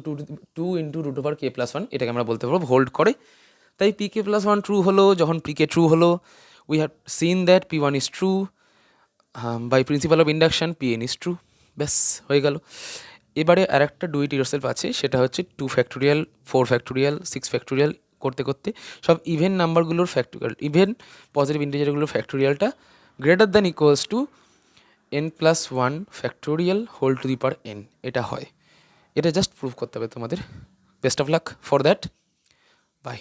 2 × √k+1, এটাকে আমরা বলতে পারবো হোল্ড করে। তাই PK+1 ট্রু হলো, যখন PK ট্রু হলো we have seen that P1 is true by principal of induction, Pn is true, ব্যাস হয়ে গেল। এবারে আর একটা ডু ইট ইয়োরসেলফ আছে, সেটা হচ্ছে 2 ফ্যাক্টোরিয়াল 4 ফ্যাক্টোরিয়াল 6 ফ্যাক্টোরিয়াল করতে করতে সব ইভেন নাম্বারগুলোর ফ্যাক্টোরিয়াল, ইভেন পজিটিভ ইন্টিজারগুলোর ফ্যাক্টোরিয়ালটা greater than equals to n+1 factorial whole to the power n, এটা হয়। এটা জাস্ট প্রুভ করতে হবে তোমাদের। Best of luck for that, by.